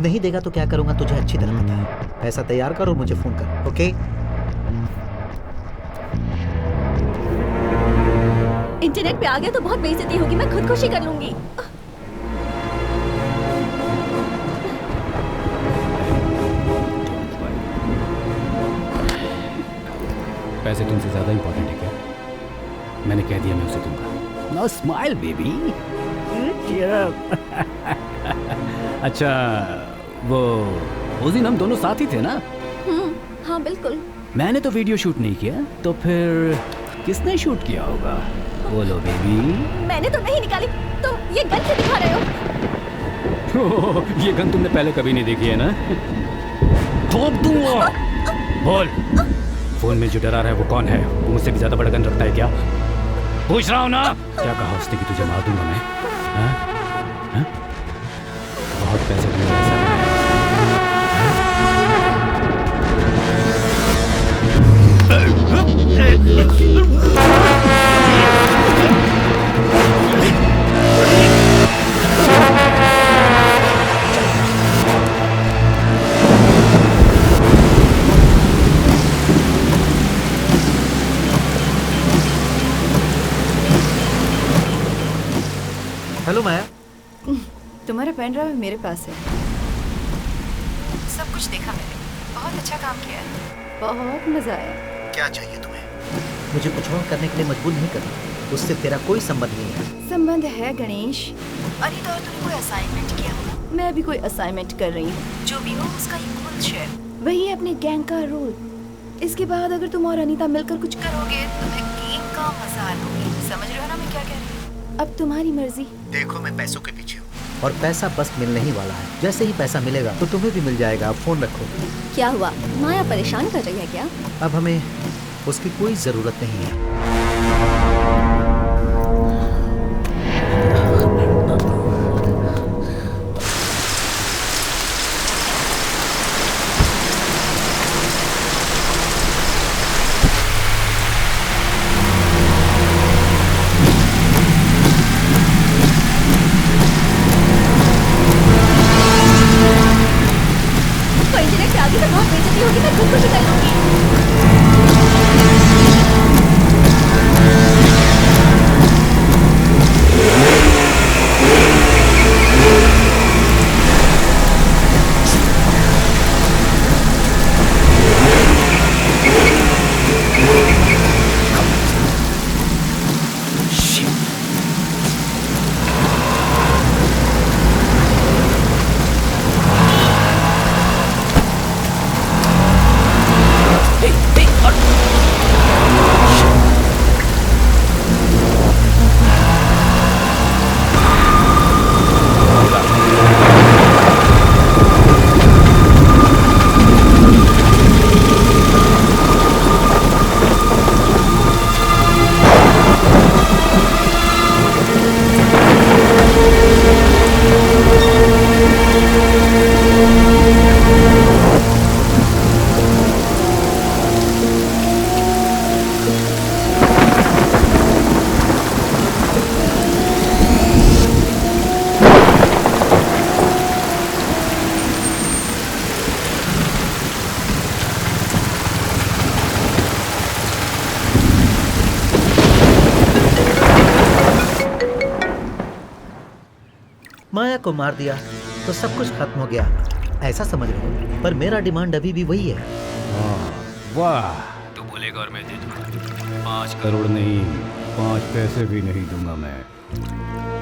नहीं देगा तो क्या करूंगा तुझे अच्छी तरह पता है। पैसा तैयार कर और मुझे फोन कर, ओके? इंटरनेट पे आ गया तो बहुत बेइज्जती होगी, मैं खुदकुशी कर लूंगी। पैसे तुमसे ज्यादा इंपॉर्टेंट है क्या? मैंने कह दिया मैं उसे दूंगा। No smile baby. अच्छा वो उस दिन हम दोनों साथ ही थे ना? हाँ बिल्कुल। मैंने तो वीडियो शूट नहीं किया, तो फिर किसने शूट किया होगा? बोलो बेबी। मैंने तो नहीं निकाली। तुम ये गन क्यों दिखा रहे हो? ये गन तुमने पहले कभी नहीं देखी है ना? ठोक दूंगा। बोल, फोन में जो डरा रहा है वो कौन है? वो मुझसे भी ज्यादा बड़ा गन रखता है क्या? पूछ रहा हूँ ना। क्या कहा उसने कि तुझे मार दूंगा मैं? हाँ? हाँ? बहुत पैसे तुमने पैसा हेलो माया। तुम्हारा पेन ड्राइव मेरे पास है। सब कुछ देखा मैंने, बहुत अच्छा काम किया है, बहुत मजा आया। क्या चाहिए तुम्हें? मुझे कुछ और करने के लिए मजबूर नहीं करना, उससे तेरा कोई संबंध नहीं है। संबंध है गणेश। अनीता और तूने कोई असाइनमेंट किया होगा, मैं भी कोई असाइनमेंट कर रही हूँ। जो भी हो उसका इक्वल शेयर, वही है अपने गैंग का रोल। इसके बाद अगर तुम और अनीता मिलकर कुछ करोगे तो मैं गेम का मजा लूंगी। समझ रहे हो ना मैं क्या कह रही हूँ? अब तुम्हारी मर्जी। देखो मैं पैसों के पीछे हूँ और पैसा बस मिलने ही वाला है। जैसे ही पैसा मिलेगा तो तुम्हें भी मिल जाएगा। आप फोन रखो। क्या हुआ? माया परेशान कर रही है क्या? अब हमें उसकी कोई जरूरत नहीं है। इंटरनेट पे आगे तो बहुत बेइज्जती होगी, मैं खुदकुशी कर लूंगी। माया को मार दिया तो सब कुछ खत्म हो गया। ऐसा समझ रहे हो, पर मेरा डिमांड अभी भी वही है। वाह, तू बोलेगा और मैं दे दूंगा। 5 करोड़ नहीं, 5 पैसे भी नहीं दूंगा मैं।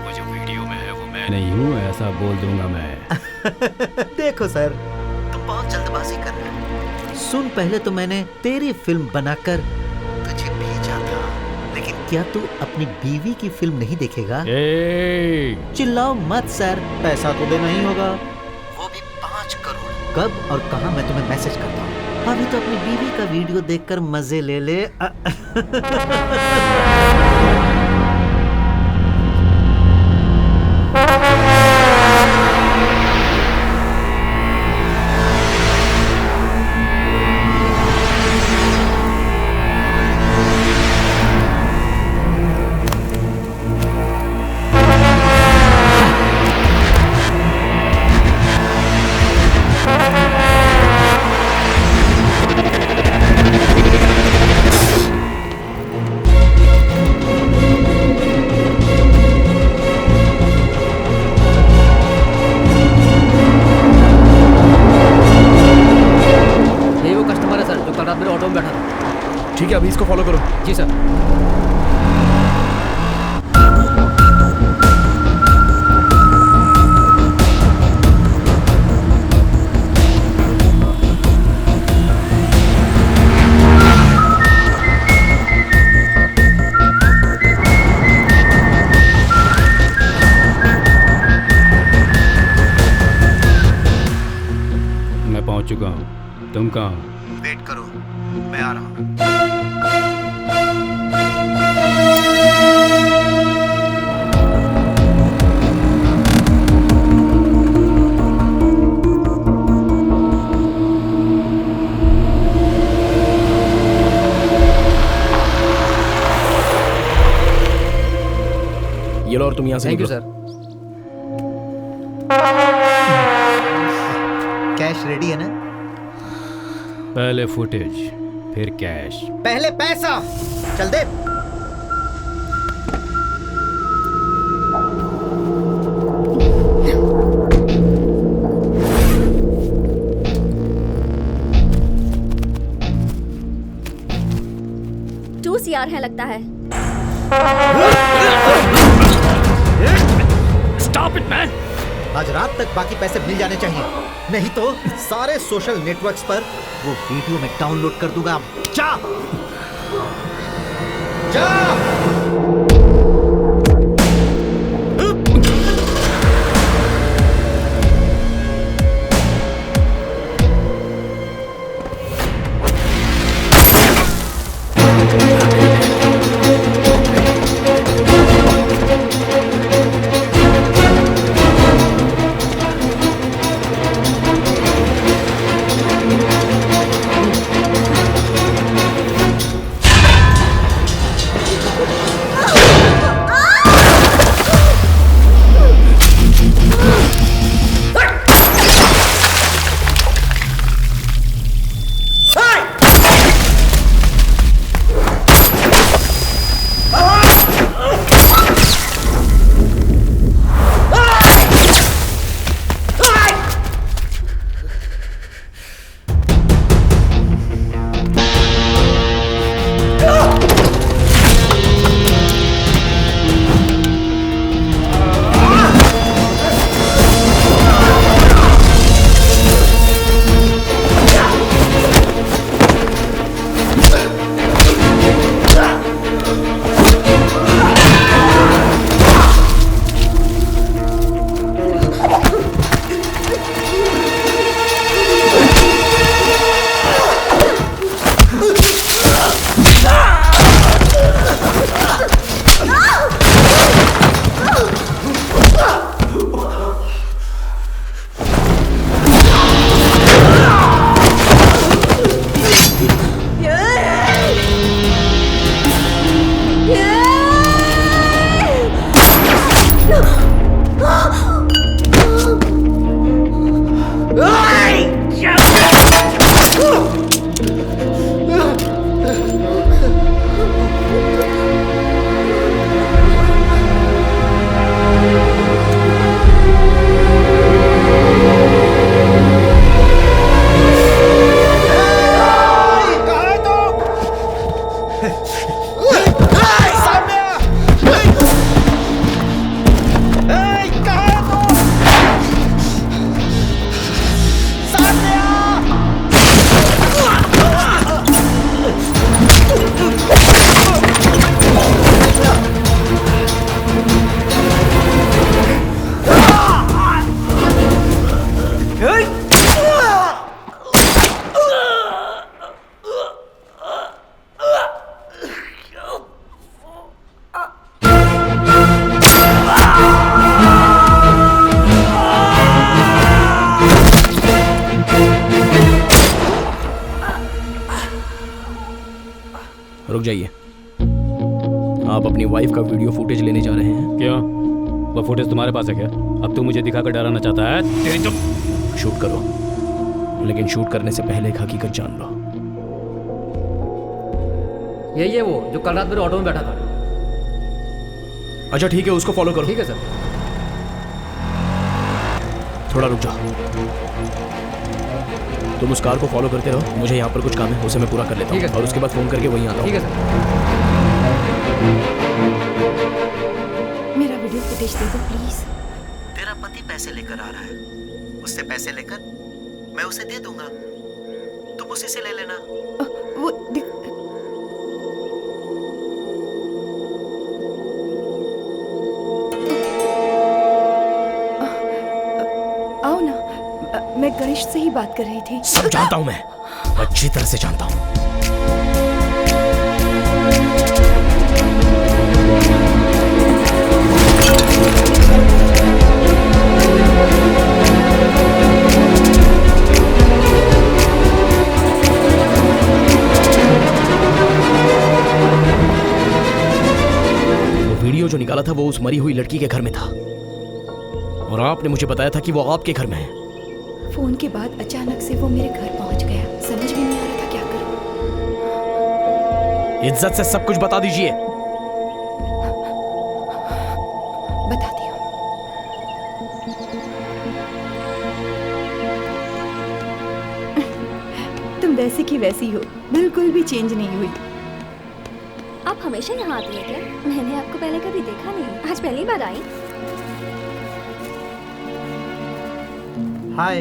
वो जो वीडियो में है वो मैं नहीं हूँ, ऐसा बोल दूंगा मैं। देखो सर, तुम बहुत जल्दबाजी कर रहे हो। सुन, पहले तो मैंने तेरी फिल्म बनाकर तुझे भेजा था, लेकिन क्या तू अपनी बीवी की फिल्म नहीं देखेगा? चिल्लाओ मत सर, पैसा तो देना ही होगा, वो भी 5 करोड़। कब और कहां मैं तुम्हें मैसेज करता हूँ। अभी तो अपनी बीवी का वीडियो देखकर मजे ले ले। ठीक है, अभी इसको फॉलो करो। जी सर। मैं पहुंच चुका हूँ, तुम कहाँ हो? वेट करो, मैं आ रहा हूँ। ये लो, और तुम यहाँ से थैंक यू निकलो। सर। कैश रेडी है ना? पहले फुटेज, फिर कैश। पहले पैसा, चल दे। टू CR है लगता है। Stop it, man! आज रात तक बाकी पैसे मिल जाने चाहिए, नहीं तो सारे सोशल नेटवर्क्स पर वो वीडियो में डाउनलोड कर दूंगा। जा जा। जाइए। आप अपनी वाइफ का वीडियो फुटेज लेने जा रहे हैं। क्यों? वो फुटेज तुम्हारे पास है क्या? अब तू मुझे दिखाकर डराना चाहता है? तेरी तो शूट करो, लेकिन शूट करने से पहले एक हकीकत जान लो। यही है वो जो कल रात मेरे ऑटो में बैठा था। अच्छा ठीक है, उसको फॉलो करो। ठीक है सर। थोड़ा रुक जाओ, तुम उस कार को फॉलो करते रहो, मुझे यहाँ पर कुछ काम है, उसे मैं पूरा कर लेता हूँ और उसके बाद फोन करके वहीं आता हूँ। ठीक है सर। मेरा वीडियो फुटेज दे दो प्लीज। तेरा पति पैसे लेकर आ रहा है, उससे पैसे लेकर मैं उसे दे दूंगा, तुम उसी से ले लेना। वो आओ ना, मैं गणेश से ही बात कर रही थी। सब जानता हूँ मैं, अच्छी तरह से जानता हूँ। वीडियो जो निकाला था वो उस मरी हुई लड़की के घर में था और आपने मुझे बताया था कि वो आपके घर में है। फोन के बाद अचानक से वो मेरे घर पहुंच गया, समझ में नहीं आ रहा था क्या करूं। इज्जत से सब कुछ बता दीजिए। बताती हूँ। तुम वैसे की वैसी हो, बिल्कुल भी चेंज नहीं हुई। आप हमेशा यहाँ आती है क्या? मैंने आपको पहले कभी देखा नहीं, आज पहली बार आई। हाय।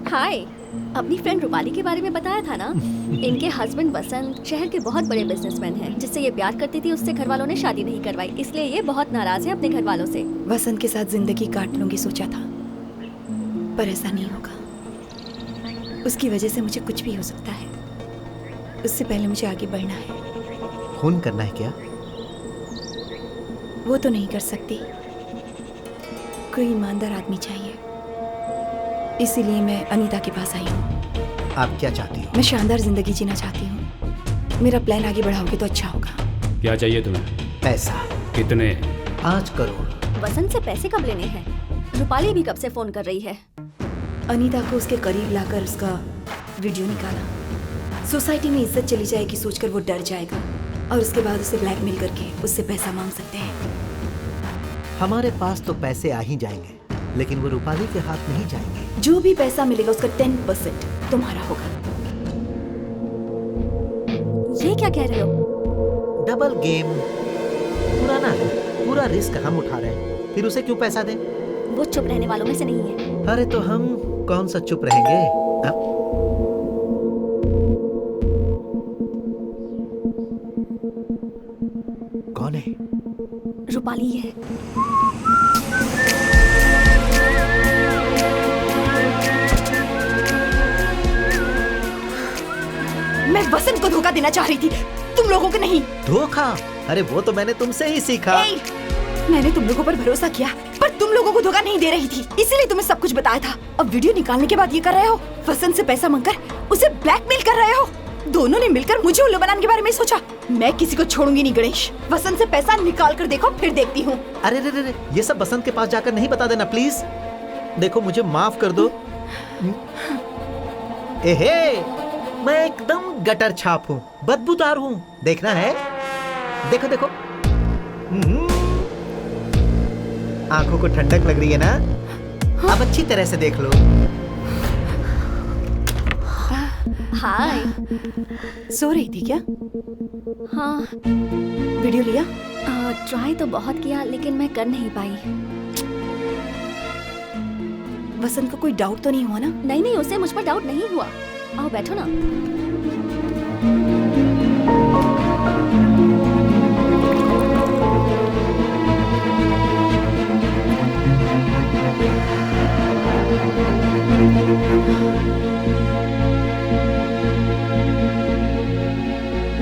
हाय। अपनी फ्रेंड रूपाली के बारे में बताया था ना? इनके हस्बैंड वसंत शहर के बहुत बड़े बिजनेसमैन हैं, जिससे ये प्यार करती थी उससे घर वालों ने शादी नहीं करवाई, इसलिए ये बहुत नाराज है अपने घर वालों से। वसंत के साथ जिंदगी काट लूंगी सोचा था, पर ऐसा नहीं होगा। उसकी वजह से मुझे कुछ भी हो सकता है, उससे पहले मुझे आगे बढ़ना है। खून करना है क्या? वो तो नहीं कर सकती, कोई ईमानदार आदमी चाहिए, इसीलिए मैं अनीता के पास आई हूँ। आप क्या चाहती हो? मैं शानदार जिंदगी जीना चाहती हूँ, मेरा प्लान आगे बढ़ाओगे तो अच्छा होगा। क्या चाहिए तुम्हें? पैसा। कितने? 5 करोड़। वसंत से पैसे कब लेने हैं? रूपाली भी कब से फोन कर रही है। अनीता को उसके करीब लाकर उसका वीडियो निकाला, सोसाइटी में इज्जत चली जाएगी सोचकर वो डर जाएगा और उसके बाद उसे ब्लैकमेल करके उससे पैसा मांग सकते हैं। हमारे पास तो पैसे आ ही जाएंगे, लेकिन वो रूपाली के हाथ नहीं जाएंगे। जो भी पैसा मिलेगा उसका 10% तुम्हारा होगा। ये क्या कह रहे हो? Double game. पूरा ना, पूरा रिस्क हम उठा रहे हैं, फिर उसे क्यों पैसा दें? वो चुप रहने वालों में से नहीं है। अरे तो हम कौन सा चुप रहेंगे? कौन है? रूपाली है। मैं वसंत को धोखा देना चाह रही थी, तुम लोगों को नहीं। धोखा? अरे वो तो मैंने तुमसे ही सीखा। मैंने तुम लोगों पर भरोसा किया, पर तुम लोगों को धोखा नहीं दे रही थी, इसीलिए तुम्हें सब कुछ बताया था। अब वीडियो निकालने के बाद ये कर रहे हो, वसंत से पैसा मांगकर उसे ब्लैकमेल कर रहे हो। दोनों ने मिलकर मुझे उल्लू बनाने के बारे में सोचा। मैं किसी को छोड़ूंगी नहीं गणेश, वसंत से पैसा निकाल कर देखो, फिर देखती हूँ। अरे रे रे, ये सब वसंत के पास जाकर नहीं बता देना प्लीज। देखो मुझे माफ कर दो। एहे, मैं एकदम गटर छाप हूँ, बदबूदार हूँ, देखना है? देखो देखो, आंखों को ठंडक लग रही है ना? अब अच्छी तरह से देख लो। हाय। सो रही थी क्या? हाँ। वीडियो लिया? ट्राई तो बहुत किया, लेकिन मैं कर नहीं पाई। वसंत को कोई डाउट तो नहीं हुआ ना? नहीं नहीं, उसे मुझ पर डाउट नहीं हुआ। आओ बैठो ना।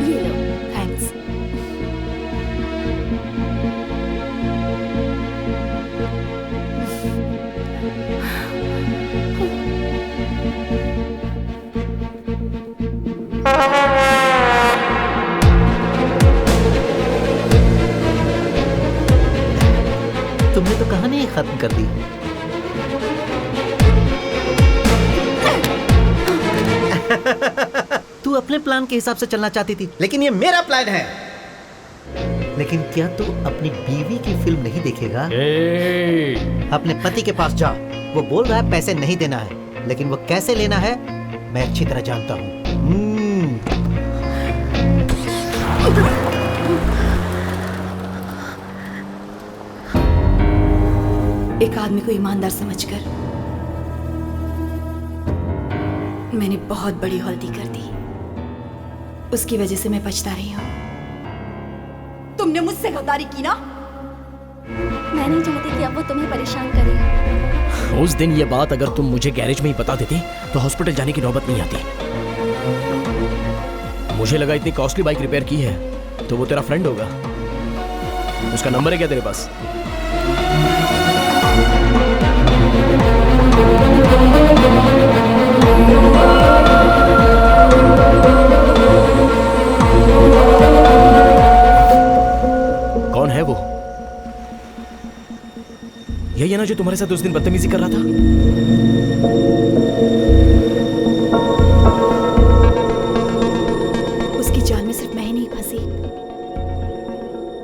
ये लो। थैंक्स। तो कहानी ही खत्म कर दी। तू अपने प्लान के हिसाब से चलना चाहती थी, लेकिन ये मेरा प्लान है। लेकिन क्या तू अपनी बीवी की फिल्म नहीं देखेगा? अपने पति के पास जा, वो बोल रहा है पैसे नहीं देना है, लेकिन वो कैसे लेना है मैं अच्छी तरह जानता हूँ। एक आदमी को ईमानदार समझकर मैंने बहुत बड़ी गलती कर दी। उसकी वजह से मैं पछता रही हूँ। तुमने मुझसे गद्दारी की ना? मैं नहीं चाहती कि अब वो तुम्हें परेशान करे। उस दिन ये बात अगर तुम मुझे गैरेज में ही बता देती तो हॉस्पिटल जाने की नौबत नहीं आती। मुझे लगा इतनी कॉस्टली बाइक रिपेयर की है तो वो तेरा फ्रेंड होगा। उसका नंबर है क्या तेरे पास? कौन है वो? यही है ना जो तुम्हारे साथ उस दिन बदतमीजी कर रहा था? उसकी जाल में सिर्फ मैं ही नहीं फंसी,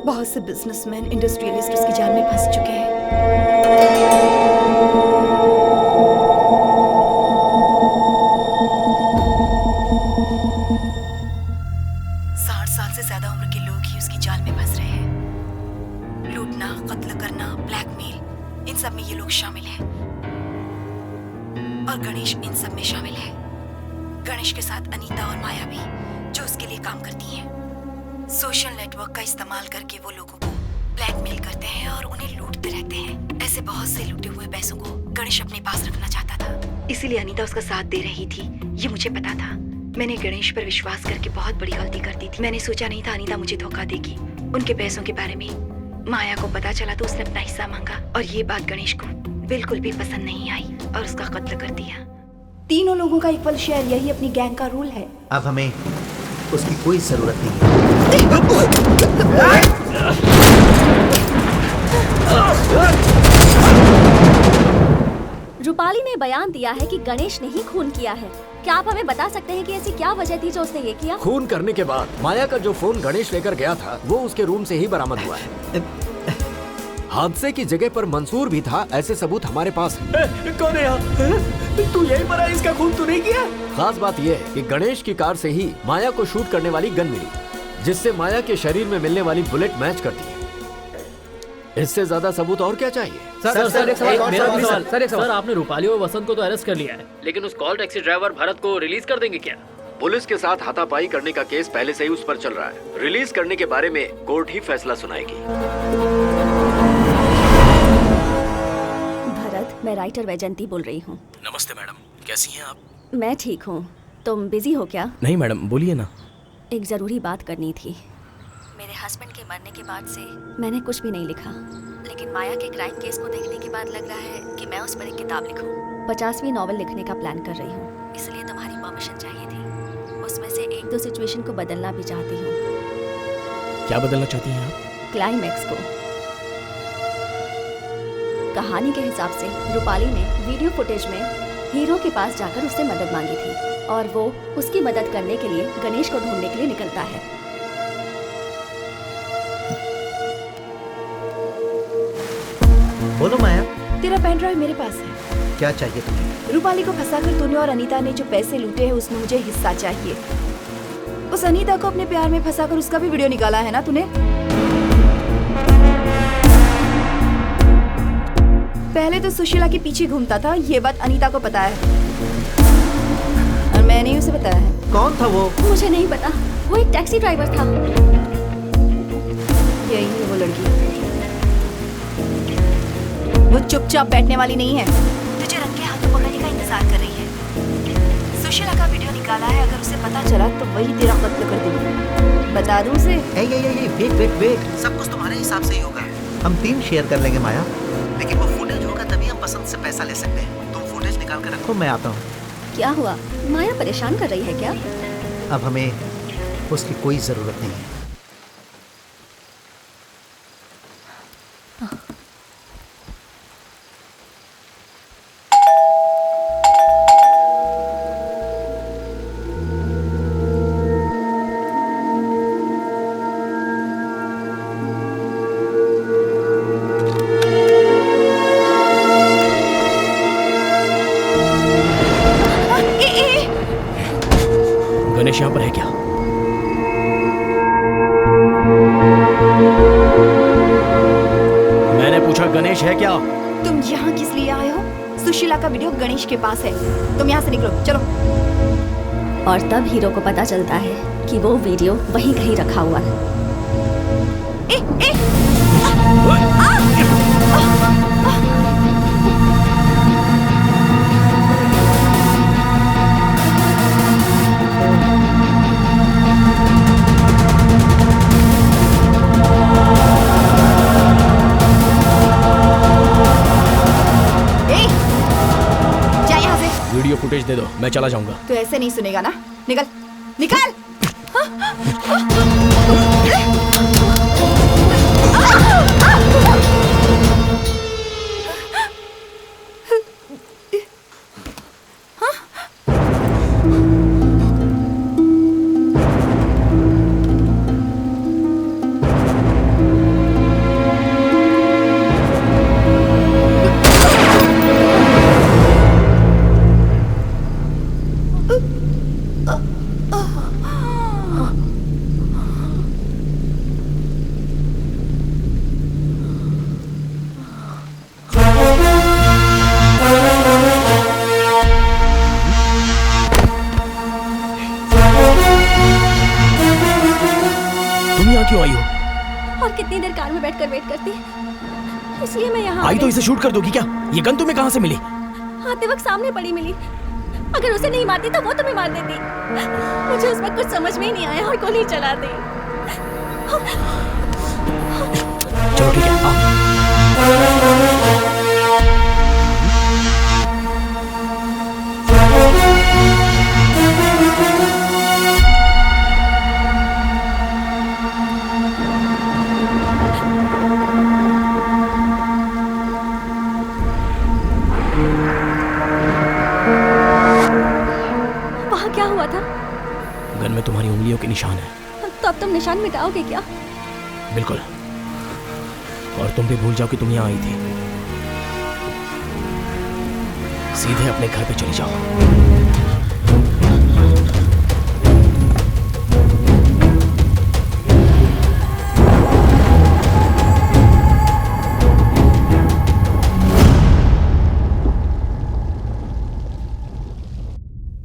बहुत से बिजनेसमैन, इंडस्ट्रियलिस्ट उसकी जाल में फंस चुके हैं। 60 साल से ज्यादा उम्र के लोग ही उसकी जाल में फंस रहे हैं। लूटना, कत्ल करना, ब्लैकमेल, इन सब में ये लोग शामिल हैं। और गणेश इन सब में शामिल है। गणेश के साथ अनीता और माया भी, जो उसके लिए काम करती हैं। सोशल नेटवर्क का इस्तेमाल करके वो लोगों को ब्लैकमेल करते हैं और उन्हें लूटते रहते हैं। ऐसे बहुत से लूटे हुए पैसों को गणेश अपने पास रखना चाहता था, इसीलिए अनीता उसका साथ दे रही थी। ये मुझे पता था। मैंने गणेश पर विश्वास करके बहुत बड़ी गलती कर दी थी। मैंने सोचा नहीं था अनीता मुझे धोखा देगी। उनके पैसों के बारे में माया को पता चला तो उसने अपना हिस्सा मांगा और ये बात गणेश को बिल्कुल भी पसंद नहीं आई और उसका कत्ल कर दिया। तीनों लोगों का इक्वल शेयर, यही अपनी गैंग का रूल है। अब हमें उसकी कोई जरूरत नहीं रूपाली ने बयान दिया है कि गणेश ने ही खून किया है। क्या आप हमें बता सकते हैं कि ऐसी क्या वजह थी जो उसने ये किया? खून करने के बाद माया का जो फोन गणेश लेकर गया था वो उसके रूम से ही बरामद हुआ है। हादसे की जगह पर मंसूर भी था, ऐसे सबूत हमारे पास है। कौन है यहाँ? तू यही पर है, इसका खून तू नहीं किया? खास बात यह है कि गणेश की कार से ही माया को शूट करने वाली गन मिली, जिससे माया के शरीर में मिलने वाली बुलेट मैच करती है। इससे ज्यादा सबूत और क्या चाहिए? सर एक सवाल। सर आपने रूपाली और वसंत को तो अरेस्ट कर लिया है, लेकिन उस कॉल टैक्सी ड्राइवर भरत को रिलीज कर देंगे क्या? पुलिस के साथ हाथापाई करने का केस पहले से ही उस पर चल रहा है। रिलीज करने के बारे में कोर्ट ही फैसला सुनाएगी। भरत, मैं राइटर वैजंती बोल रही हूँ। नमस्ते मैडम, कैसी हैं आप? मैं ठीक हूँ। तुम बिजी हो क्या? नहीं मैडम, बोलिए ना। एक जरूरी बात करनी थी। मेरे हस्बैंड के मरने के बाद से मैंने कुछ भी नहीं लिखा, लेकिन माया के क्राइम केस को देखने के बाद लग रहा है कि मैं उस पर एक किताब लिखूं। 50वीं नॉवेल लिखने का प्लान कर रही हूँ, इसलिए तुम्हारी परमिशन चाहिए थी। उसमें से 1-2 सिचुएशन को बदलना भी चाहती हूँ। क्या बदलना चाहती हैं आप? क्लाइमैक्स को। कहानी के हिसाब से रूपाली ने वीडियो फुटेज में हीरो के पास जाकर उससे मदद मांगी थी और वो उसकी मदद करने के लिए गणेश को ढूंढने के लिए निकलता है। बोलो माया। तेरा पेन ड्राइव मेरे पास है। क्या चाहिए तुम्हें? रूपाली को फंसाकर तूने और अनीता ने जो पैसे लूटे हैं उसमें मुझे हिस्सा चाहिए। उस अनीता को अपने प्यार में फंसाकर उसका भी वीडियो निकाला है ना तूने? पहले तो सुशीला के पीछे घूमता था, ये बात अनीता को पता है और मैंने ही उसे बताया है। कौन था वो? मुझे नहीं पता, वो एक टैक्सी ड्राइवर था। यही है वो लड़की। वो चुपचाप बैठने वाली नहीं है, तुझे रंगे हाथों पकड़ने का इंतजार कर रही है। सुशीला का वीडियो निकाला है, अगर उसे पता चला तो वही तेरा कत्ल कर देगी। बता दूं उसे? वेट, सब कुछ तुम्हारे हिसाब से ही होगा। हम 3 शेयर कर लेंगे माया, लेकिन वो फुटेज होगा तभी हम पसंद से पैसा ले सकते हैं। तुम फुटेज निकाल कर रखो, मैं आता हूँ। क्या हुआ? माया परेशान कर रही है क्या? अब हमें उसकी कोई जरूरत नहीं है। गणेश यहाँ पर है क्या? मैंने पूछा गणेश है क्या? तुम यहाँ किस लिए आए हो? सुशीला का वीडियो गणेश के पास है। तुम यहाँ से निकलो, चलो। और तब हीरो को पता चलता है कि वो वीडियो वहीं कहीं रखा हुआ है। वीडियो फुटेज दे दो, मैं चला जाऊंगा। तो ऐसे नहीं सुनेगा ना? निकल, निकल! क्यों आई हो? और कितनी देर कार में बैठकर वेट करती, इसलिए मैं यहाँ आई तो इसे शूट कर दोगी क्या? ये गन तुम्हें कहाँ से मिली? आते वक्त सामने पड़ी मिली। अगर उसे नहीं मारती तो वो तुम्हें मार देती। मुझे उस वक्त कुछ समझ में ही नहीं आया और गोली चला दी। चलो ठीक है, क्या हुआ था? गन में तुम्हारी उंगलियों के निशान है। तो अब तुम निशान मिटाओगे क्या? बिल्कुल। और तुम भी भूल जाओ कि तुम यहाँ आई थी। सीधे अपने घर पे चली जाओ।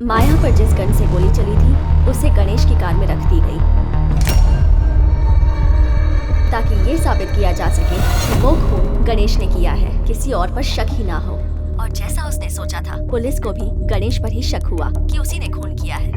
माया पर जिस गन से गोली चली थी उसे गणेश की कार में रख दी गई ताकि ये साबित किया जा सके कि वो खून गणेश ने किया है, किसी और पर शक ही ना हो। और जैसा उसने सोचा था, पुलिस को भी गणेश पर ही शक हुआ कि उसी ने खून किया है।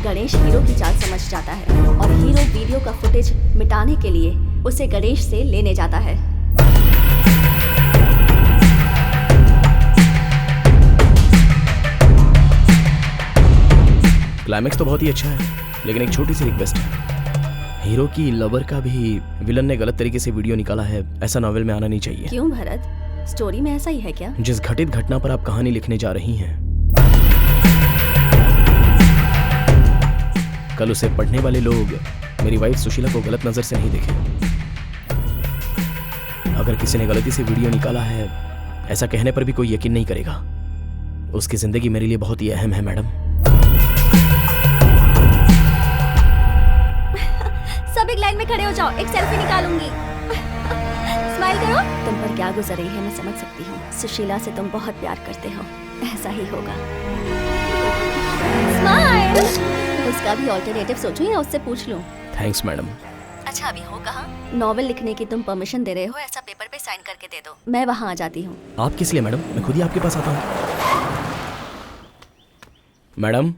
गणेश हीरो की चाल समझ जाता है और हीरो वीडियो का फुटेज मिटाने के लिए उसे गणेश से लेने जाता है। क्लाइमेक्स तो बहुत ही अच्छा है, लेकिन एक छोटी सी रिक्वेस्ट है। हीरो की लवर का भी विलन ने गलत तरीके से वीडियो निकाला है, ऐसा नॉवेल में आना नहीं चाहिए। क्यों भरत, स्टोरी में ऐसा ही है क्या? जिस घटित घटना पर आप कहानी लिखने जा रही हैं, कल उसे पढ़ने वाले लोग मेरी वाइफ सुशीला को गलत नजर से नहीं देखें। अगर किसी ने गलती से वीडियो निकाला है, ऐसा कहने पर भी कोई यकीन नहीं करेगा। उसकी जिंदगी मेरे लिए बहुत ही अहम है मैडम। सब एक लाइन में खड़े हो जाओ, एक सेल्फी निकालूंगी। स्माइल करो। तुम पर क्या गुजर रही है मैं समझ सकती हूँ। सुशीला से तुम बहुत प्यार करते हो, ऐसा ही होगा। स्माइल। उसका भी ऑल्टरनेटिव सोचूं या उससे पूछ लूं? Thanks madam. अच्छा अभी हो कहाँ? नॉवेल लिखने की तुम परमिशन दे रहे हो, ऐसा पेपर पे साइन करके दे दो। मैं वहाँ आ जाती हूँ। आप किस लिए मैडम? मैं खुद ही आपके पास आता हूँ। मैडम